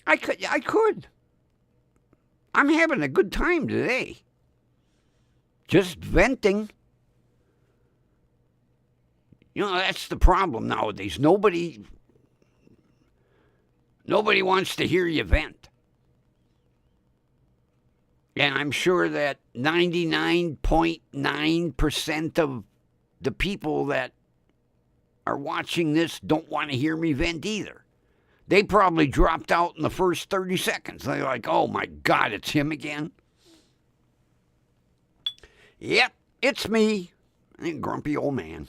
I could. I'm having a good time today. Just venting. You know, that's the problem nowadays. Nobody wants to hear you vent. And I'm sure that 99.9% of the people that are watching this don't want to hear me vent either. They probably dropped out in the first 30 seconds. They're like, oh my God, it's him again. Yep, it's me, grumpy old man.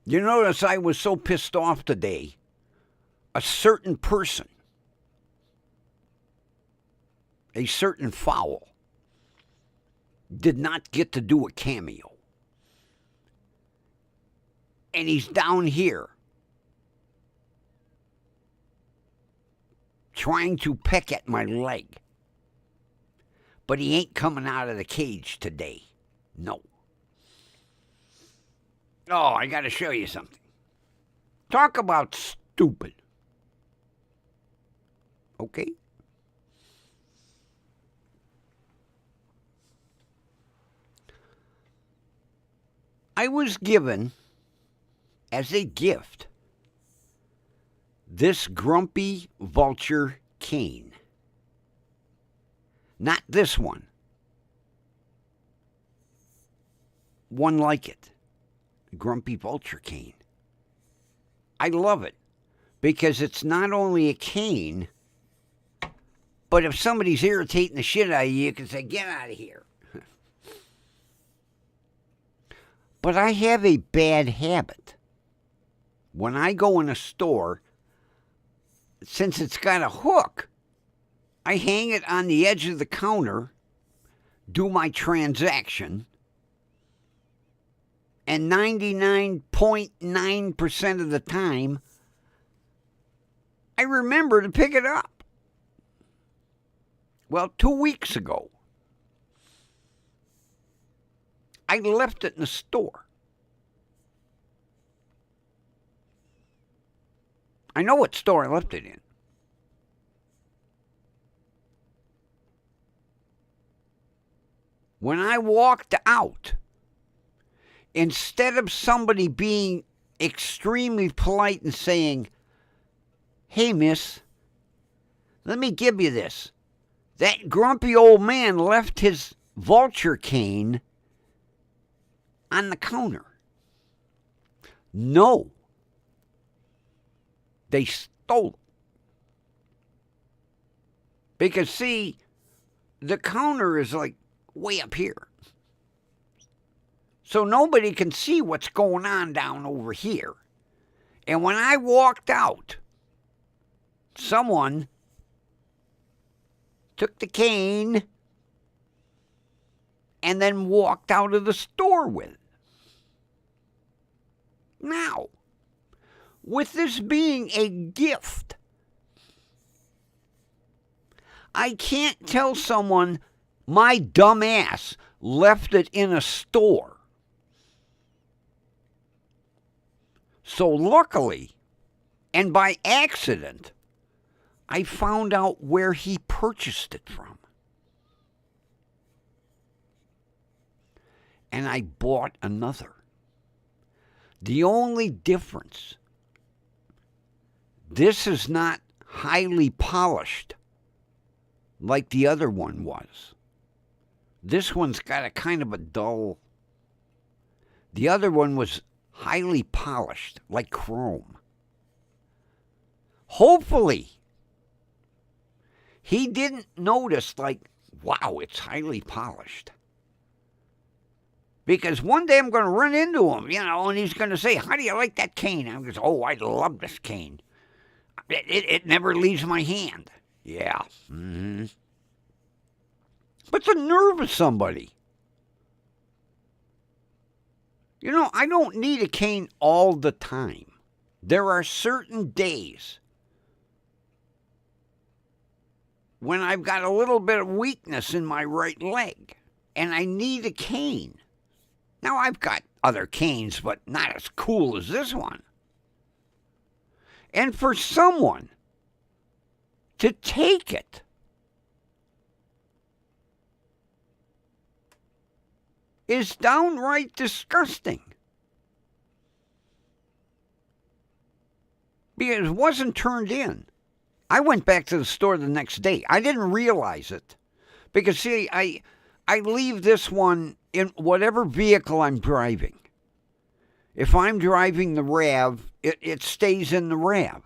You notice I was so pissed off today. A certain person, a certain fowl, did not get to do a cameo. And he's down here trying to peck at my leg. But he ain't coming out of the cage today. No. Oh, I got to show you something. Talk about stupid. Okay? I was given, as a gift, this grumpy vulture cane. Not this one. One like it. Grumpy vulture cane. I love it because it's not only a cane, but if somebody's irritating the shit out of you, you can say, get out of here. But I have a bad habit. When I go in a store, since it's got a hook, I hang it on the edge of the counter, do my transaction, and 99.9% of the time, I remember to pick it up. Well, 2 weeks ago, I left it in the store. I know what store I left it in. When I walked out, instead of somebody being extremely polite and saying, hey, miss, let me give you this. That grumpy old man left his vulture cane on the counter. No. They stole it. Because, see, the counter is like way up here. So nobody can see what's going on down over here. And when I walked out, someone took the cane and then walked out of the store with it. Now, with this being a gift, I can't tell someone my dumb ass left it in a store. So luckily, and by accident, I found out where he purchased it from. and I bought another. The only difference, this is not highly polished like the other one was. This one's got a kind of a dull. The other one was highly polished, like chrome. Hopefully, he didn't notice, like, wow, it's highly polished. Because one day I'm going to run into him, and he's going to say, how do you like that cane? I'm going to say, oh, I love this cane. It never leaves my hand. Yeah. Mm-hmm. But the nerve of somebody. I don't need a cane all the time. There are certain days when I've got a little bit of weakness in my right leg, and I need a cane. Now, I've got other canes, but not as cool as this one. And for someone to take it is downright disgusting. Because it wasn't turned in. I went back to the store the next day. I didn't realize it. Because, see, I leave this one in whatever vehicle I'm driving. If I'm driving the RAV, it stays in the RAV.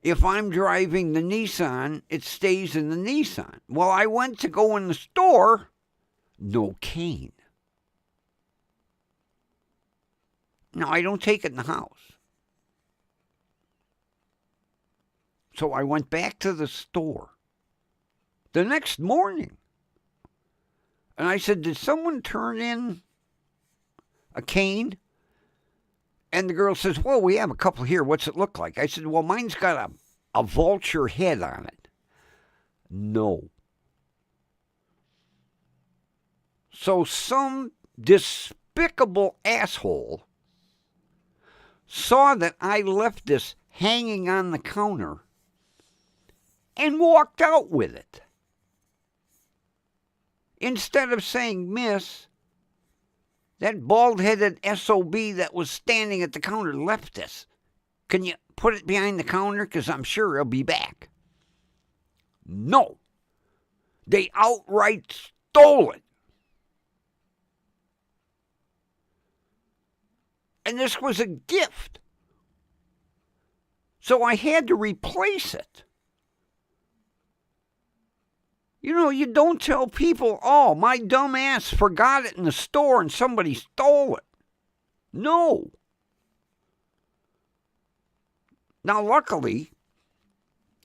If I'm driving the Nissan, it stays in the Nissan. Well, I went to go in the store, no cane. Now, I don't take it in the house. So I went back to the store the next morning. And I said, did someone turn in a cane? And the girl says, well, we have a couple here. What's it look like? I said, well, mine's got a vulture head on it. No. So some despicable asshole saw that I left this hanging on the counter and walked out with it. Instead of saying, miss, that bald-headed SOB that was standing at the counter left this. Can you put it behind the counter? Because I'm sure he'll be back. No. They outright stole it. And this was a gift. So I had to replace it. You don't tell people, oh, my dumb ass forgot it in the store and somebody stole it. No. Now, luckily,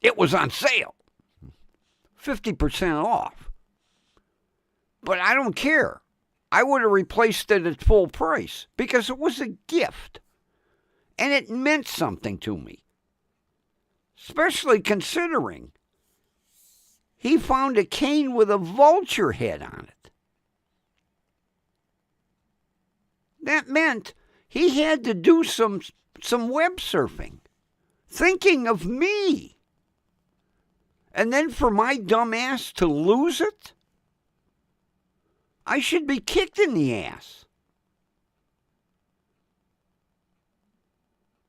it was on sale. 50% off. But I don't care. I would have replaced it at full price because it was a gift. And it meant something to me. Especially considering he found a cane with a vulture head on it. That meant he had to do some web surfing, thinking of me. And then for my dumb ass to lose it? I should be kicked in the ass.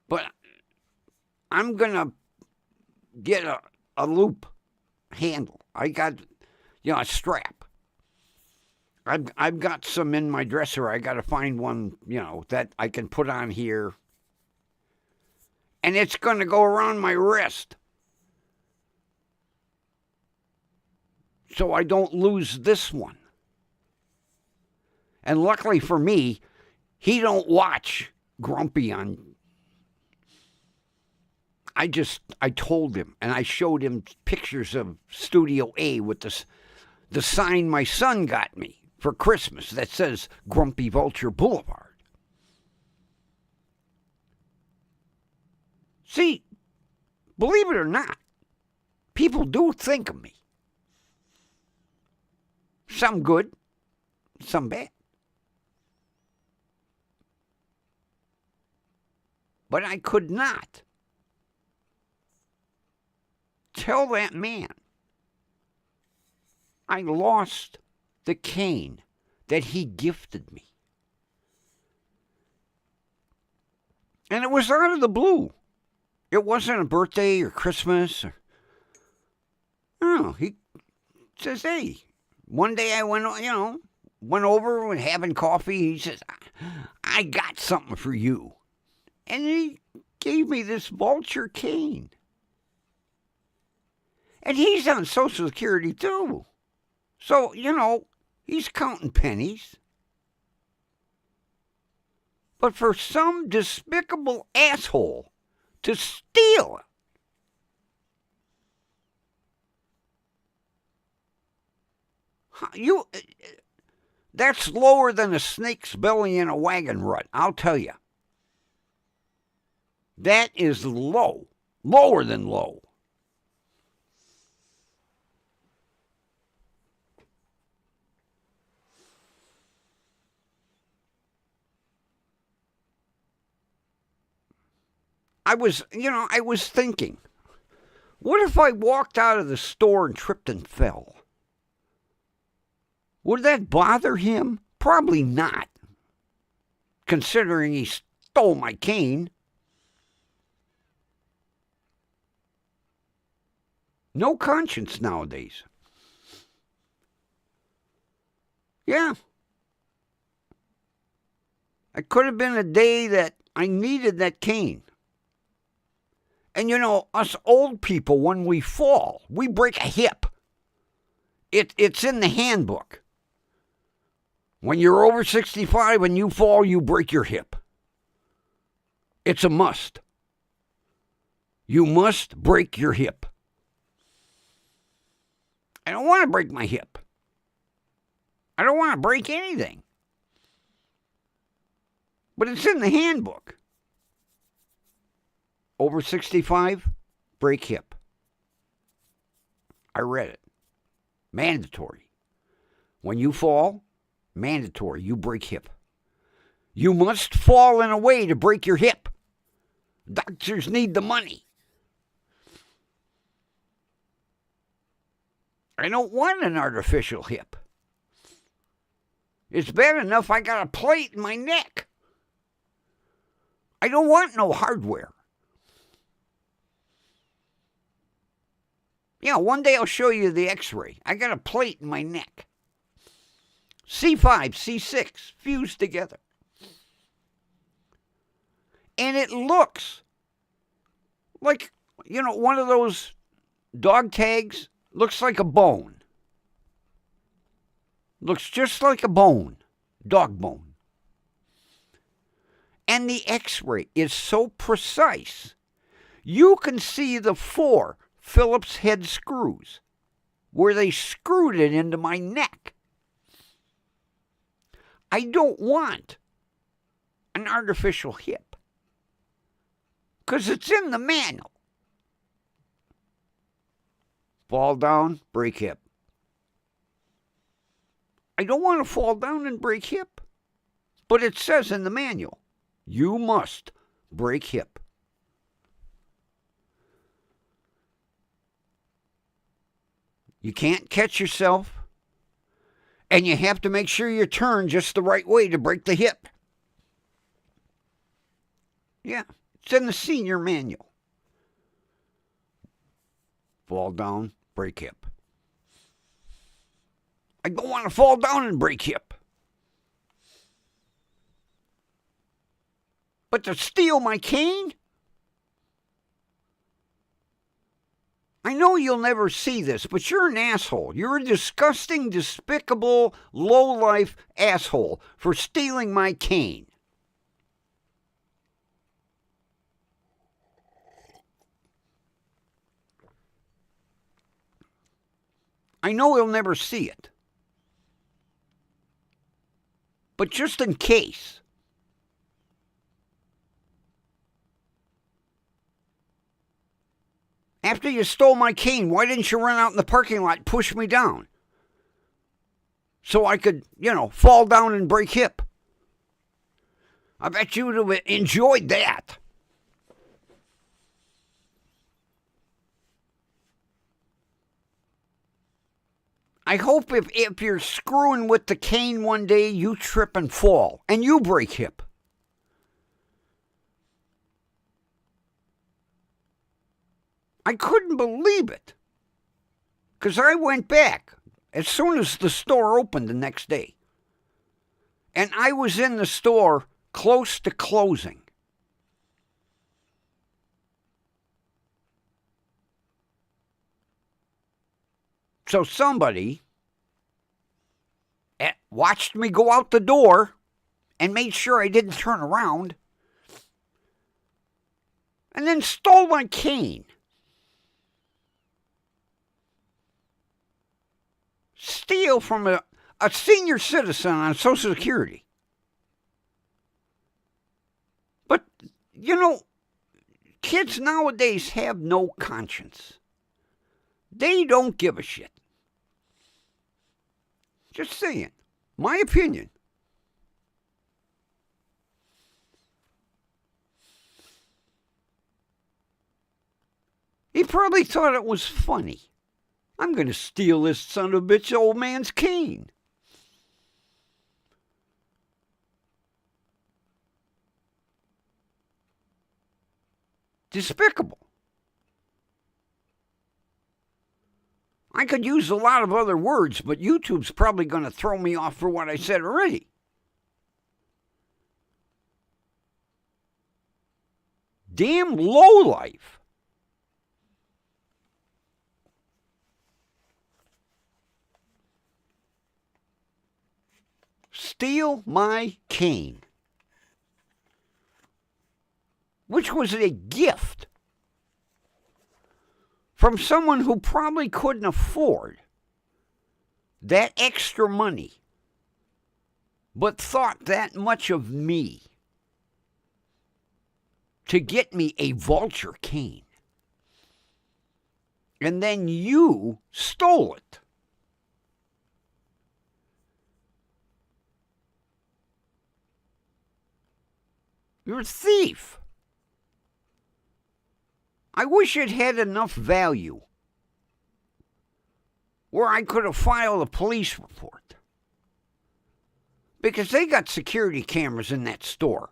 But I'm going to get a loop handle. I got, a strap. I've got some in my dresser. I got to find one, that I can put on here. And it's going to go around my wrist. So I don't lose this one. And luckily for me, he don't watch Grumpy on. I told him, and I showed him pictures of Studio A with the sign my son got me for Christmas that says Grumpy Vulture Boulevard. See, believe it or not, people do think of me. Some good, some bad. But I could not tell that man I lost the cane that he gifted me. And it was out of the blue. It wasn't a birthday or Christmas. No, he says, hey, one day I went over and having coffee. He says, I got something for you. And he gave me this vulture cane. And he's on Social Security too. So, he's counting pennies. But for some despicable asshole to steal it, that's lower than a snake's belly in a wagon rut, I'll tell you. That is low, lower than low. I was thinking, what if I walked out of the store and tripped and fell? Would that bother him? Probably not, considering he stole my cane. No conscience nowadays. Yeah. It could have been a day that I needed that cane. And us old people, when we fall, we break a hip. It's in the handbook. When you're over 65 and you fall, you break your hip. It's a must. You must break your hip. I don't want to break my hip. I don't want to break anything. But it's in the handbook. Over 65, break hip. I read it. Mandatory. When you fall, mandatory, you break hip. You must fall in a way to break your hip. Doctors need the money. I don't want an artificial hip. It's bad enough I got a plate in my neck. I don't want no hardware. Yeah, one day I'll show you the x-ray. I got a plate in my neck. C5, C6, fused together. And it looks like, one of those dog tags. Looks like a bone. Looks just like a bone. Dog bone. And the x-ray is so precise. You can see the 4 Phillips head screws where they screwed it into my neck. I don't want an artificial hip because it's in the manual. Fall down, break hip. I don't want to fall down and break hip, but it says in the manual, you must break hip. You can't catch yourself, and you have to make sure you turn just the right way to break the hip. Yeah, it's in the senior manual. Fall down, break hip. I don't want to fall down and break hip. But to steal my cane? I know you'll never see this, but you're an asshole. You're a disgusting, despicable, low-life asshole for stealing my cane. I know he'll never see it. But just in case. After you stole my cane, why didn't you run out in the parking lot and push me down? So I could, fall down and break hip. I bet you would have enjoyed that. I I hope if you're screwing with the cane one day, you trip and fall, and you break hip. I couldn't believe it. Because I went back as soon as the store opened the next day. And I was in the store close to closing. So somebody watched me go out the door and made sure I didn't turn around, and then stole my cane. Steal from a senior citizen on Social Security. But, kids nowadays have no conscience. They don't give a shit. Just saying. My opinion. He probably thought it was funny. I'm going to steal this son of a bitch old man's cane. Despicable. I could use a lot of other words, but YouTube's probably going to throw me off for what I said already. Damn lowlife. Steal my cane, which was a gift from someone who probably couldn't afford that extra money, but thought that much of me to get me a vulture cane. And then you stole it. You're a thief. I wish it had enough value where I could have filed a police report. Because they got security cameras in that store.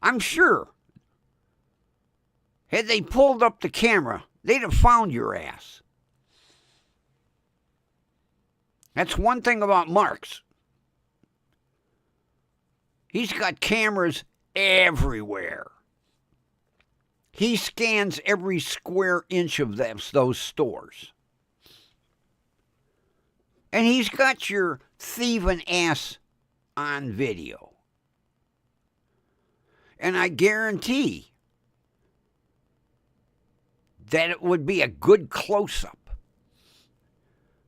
I'm sure, had they pulled up the camera, they'd have found your ass. That's one thing about Marks. He's got cameras everywhere. He scans every square inch of those stores. And he's got your thieving ass on video. And I guarantee that it would be a good close-up.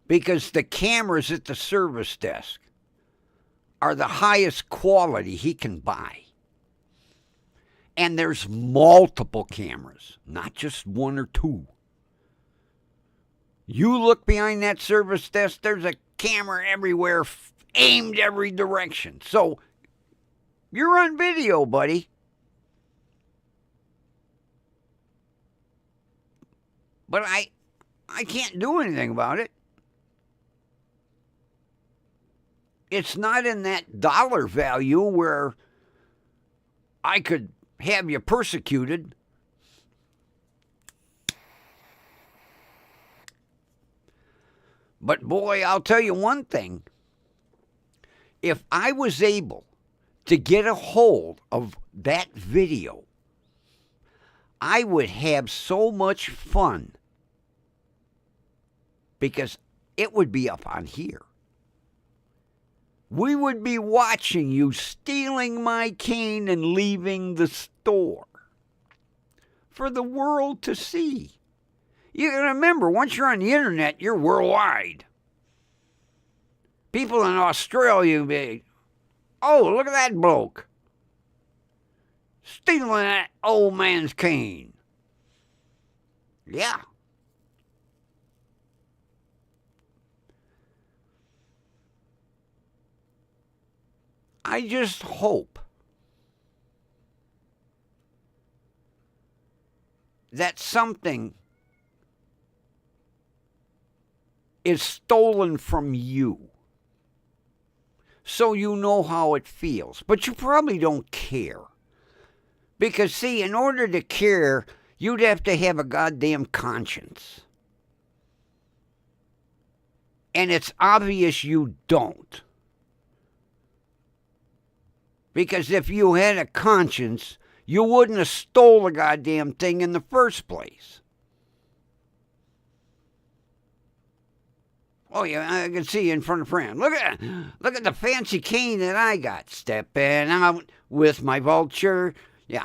Because the cameras at the service desk are the highest quality he can buy. And there's multiple cameras, not just one or two. You look behind that service desk, there's a camera everywhere, aimed every direction. So, you're on video, buddy. But I can't do anything about it. It's not in that dollar value where I could have you persecuted. But boy, I'll tell you one thing. If I was able to get a hold of that video, I would have so much fun because it would be up on here. We would be watching you stealing my cane and leaving the store for the world to see. You got to remember, once you're on the internet, you're worldwide. People in Australia be, oh, look at that bloke stealing that old man's cane. Yeah. I just hope that something is stolen from you. So you know how it feels. But you probably don't care. Because, see, in order to care, you'd have to have a goddamn conscience. And it's obvious you don't. Because if you had a conscience, you wouldn't have stole the goddamn thing in the first place. Oh, yeah, I can see you in front of Fran. Look at the fancy cane that I got. Stepping out with my vulture. Yeah.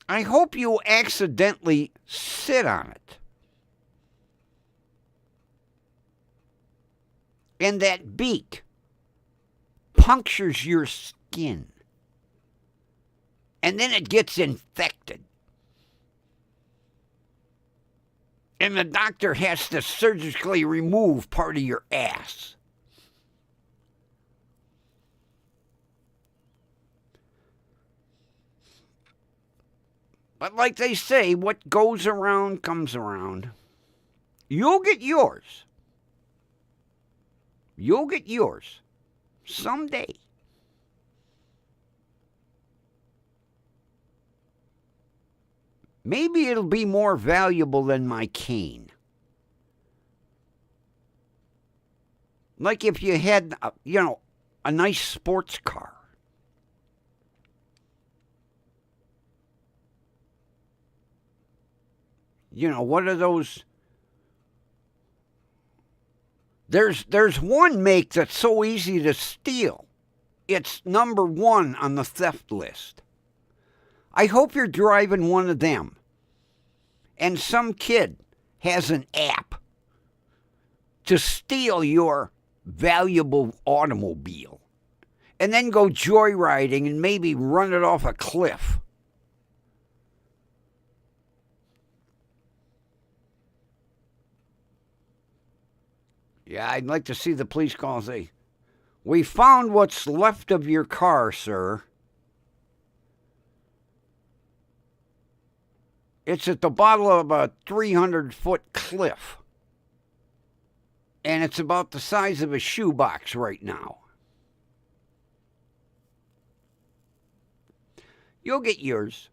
I hope you accidentally sit on it. And that beak punctures your skin. And then it gets infected. And the doctor has to surgically remove part of your ass. But like they say, what goes around comes around. You'll get yours. You'll get yours someday. Maybe it'll be more valuable than my cane. Like if you had, a nice sports car. What are those? There's one make that's so easy to steal. It's number 1 on the theft list. I hope you're driving one of them. And some kid has an app to steal your valuable automobile. And then go joyriding and maybe run it off a cliff. Yeah, I'd like to see the police call and say, "We found what's left of your car, sir. It's at the bottom of a 300-foot cliff. And it's about the size of a shoebox right now. You'll get yours.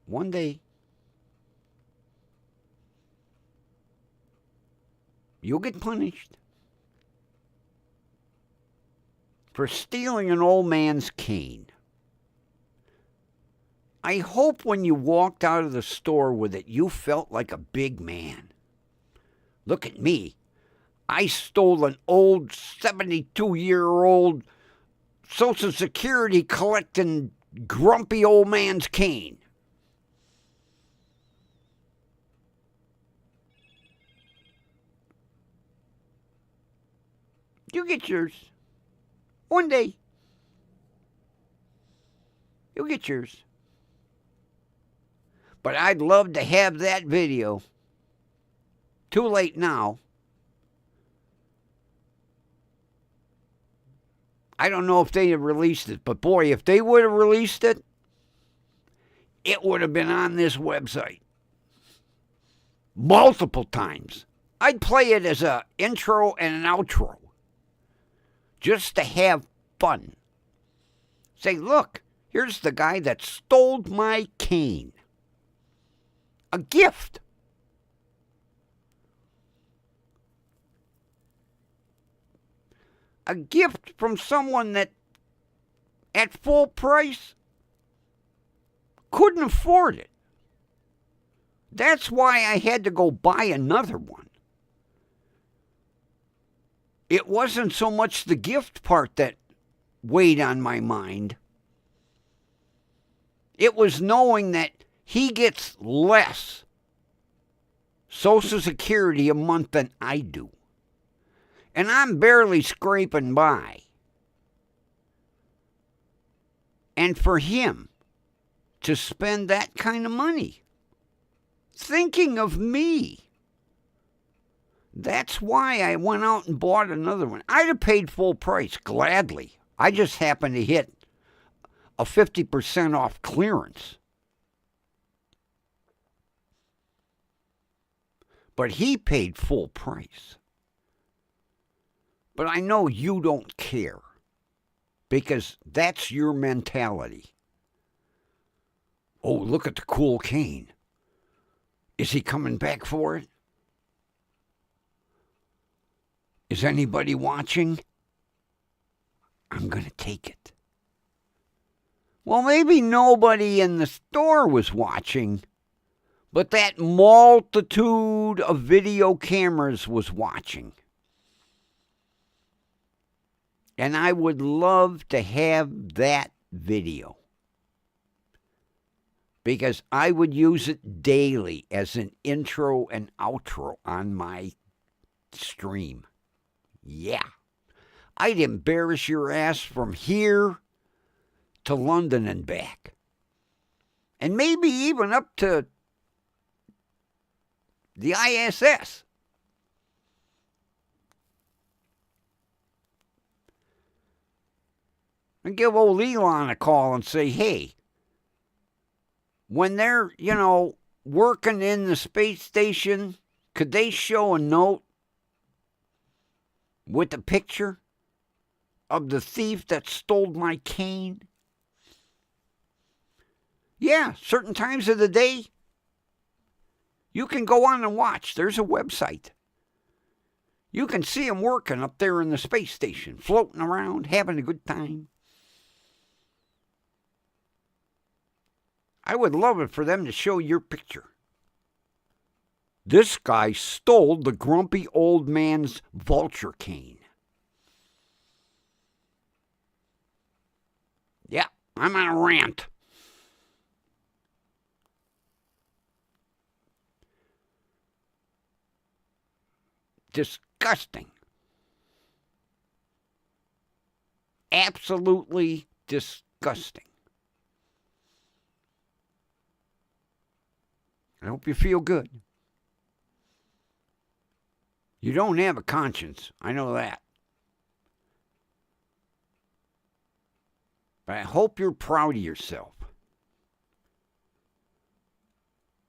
One day. You'll get punished for stealing an old man's cane. I hope when you walked out of the store with it, you felt like a big man. Look at me. I stole an old 72-year-old Social Security collecting grumpy old man's cane. You get yours. One day. You'll get yours. But I'd love to have that video. Too late now. I don't know if they have released it, but boy, if they would have released it, it would have been on this website. Multiple times. I'd play it as an intro and an outro. Just to have fun. Say, look, here's the guy that stole my cane. A gift. A gift from someone that, at full price, couldn't afford it. That's why I had to go buy another one. It wasn't so much the gift part that weighed on my mind. It was knowing that he gets less Social Security a month than I do. And I'm barely scraping by. And for him to spend that kind of money, thinking of me, That's why I went out and bought another one. I'd have paid full price, gladly. I just happened to hit a 50% off clearance. But he paid full price. But I know you don't care, because that's your mentality. Oh, look at the cool cane. Is he coming back for it? Is anybody watching? I'm going to take it. Well, maybe nobody in the store was watching, but that multitude of video cameras was watching. And I would love to have that video, because I would use it daily as an intro and outro on my stream. Yeah. I'd embarrass your ass from here to London and back. And maybe even up to the ISS. And give old Elon a call and say, hey, when they're, working in the space station, could they show a note with a picture of the thief that stole my cane? Yeah, certain times of the day, you can go on and watch. There's a website. You can see them working up there in the space station, floating around, having a good time. I would love it for them to show your picture. This guy stole the grumpy old man's vulture cane. Yeah, I'm on a rant. Disgusting. Absolutely disgusting. I hope you feel good. You don't have a conscience. I know that. But I hope you're proud of yourself.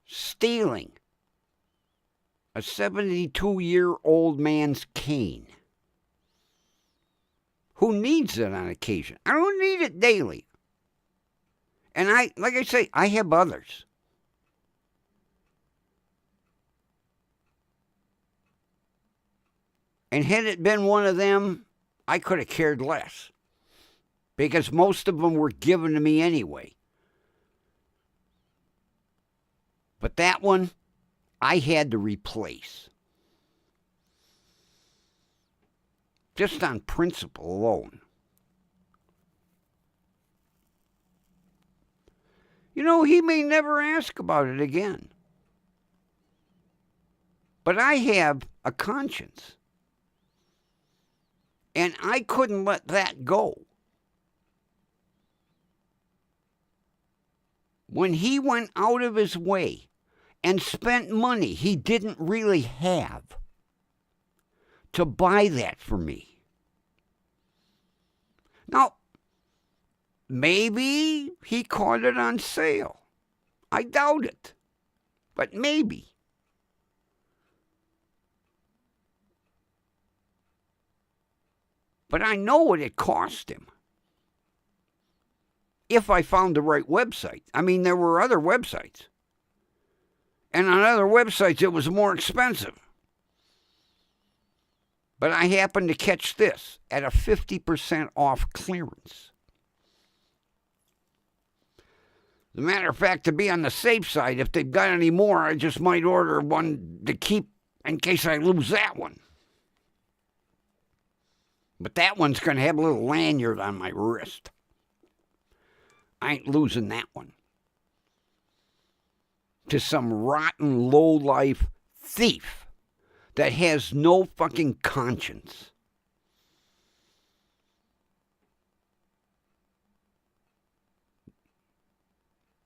Stealing a 72-year-old man's cane. Who needs it on occasion? I don't need it daily. And like I say, I have others. And had it been one of them, I could have cared less. Because most of them were given to me anyway. But that one, I had to replace. Just on principle alone. He may never ask about it again. But I have a conscience. And I couldn't let that go. When he went out of his way and spent money he didn't really have to buy that for me. Now, maybe he caught it on sale. I doubt it. But maybe. But I know what it cost him. If I found the right website. I mean, there were other websites. And on other websites, it was more expensive. But I happened to catch this at a 50% off clearance. As a matter of fact, to be on the safe side, if they've got any more, I just might order one to keep in case I lose that one. But that one's going to have a little lanyard on my wrist. I ain't losing that one to some rotten, low-life thief that has no fucking conscience.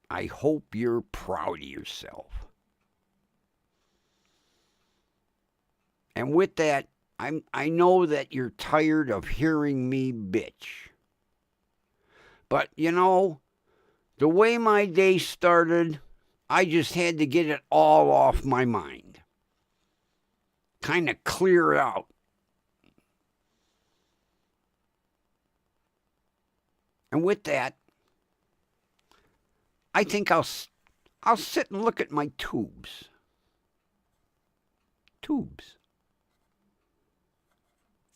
I hope you're proud of yourself. And with that, I know that you're tired of hearing me bitch. But, you know, the way my day started, I just had to get it all off my mind. Kind of clear it out. And with that, I think I'll sit and look at my tubes. Tubes.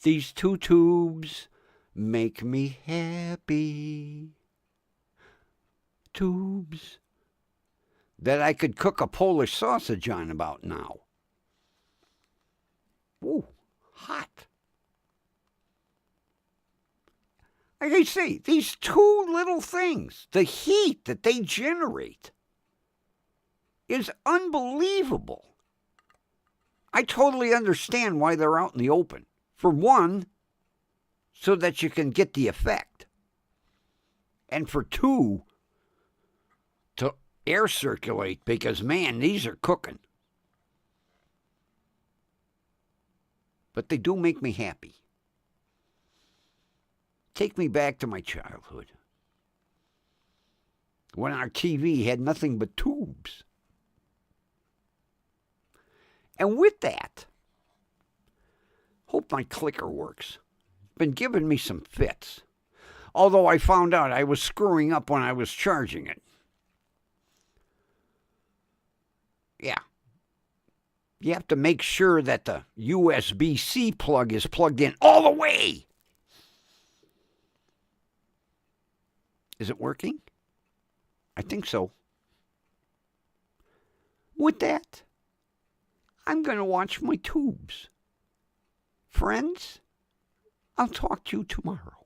These two tubes make me happy. Tubes that I could cook a Polish sausage on about now. Ooh, hot. Like I say, these two little things, the heat that they generate is unbelievable. I totally understand why they're out in the open. For one, so that you can get the effect. And for two, to air circulate, because, man, these are cooking. But they do make me happy. Take me back to my childhood, when our TV had nothing but tubes. And with that, hope my clicker works. Been giving me some fits. Although I found out I was screwing up when I was charging it. Yeah. You have to make sure that the USB-C plug is plugged in all the way. Is it working? I think so. With that, I'm going to watch my tubes. Friends, I'll talk to you tomorrow.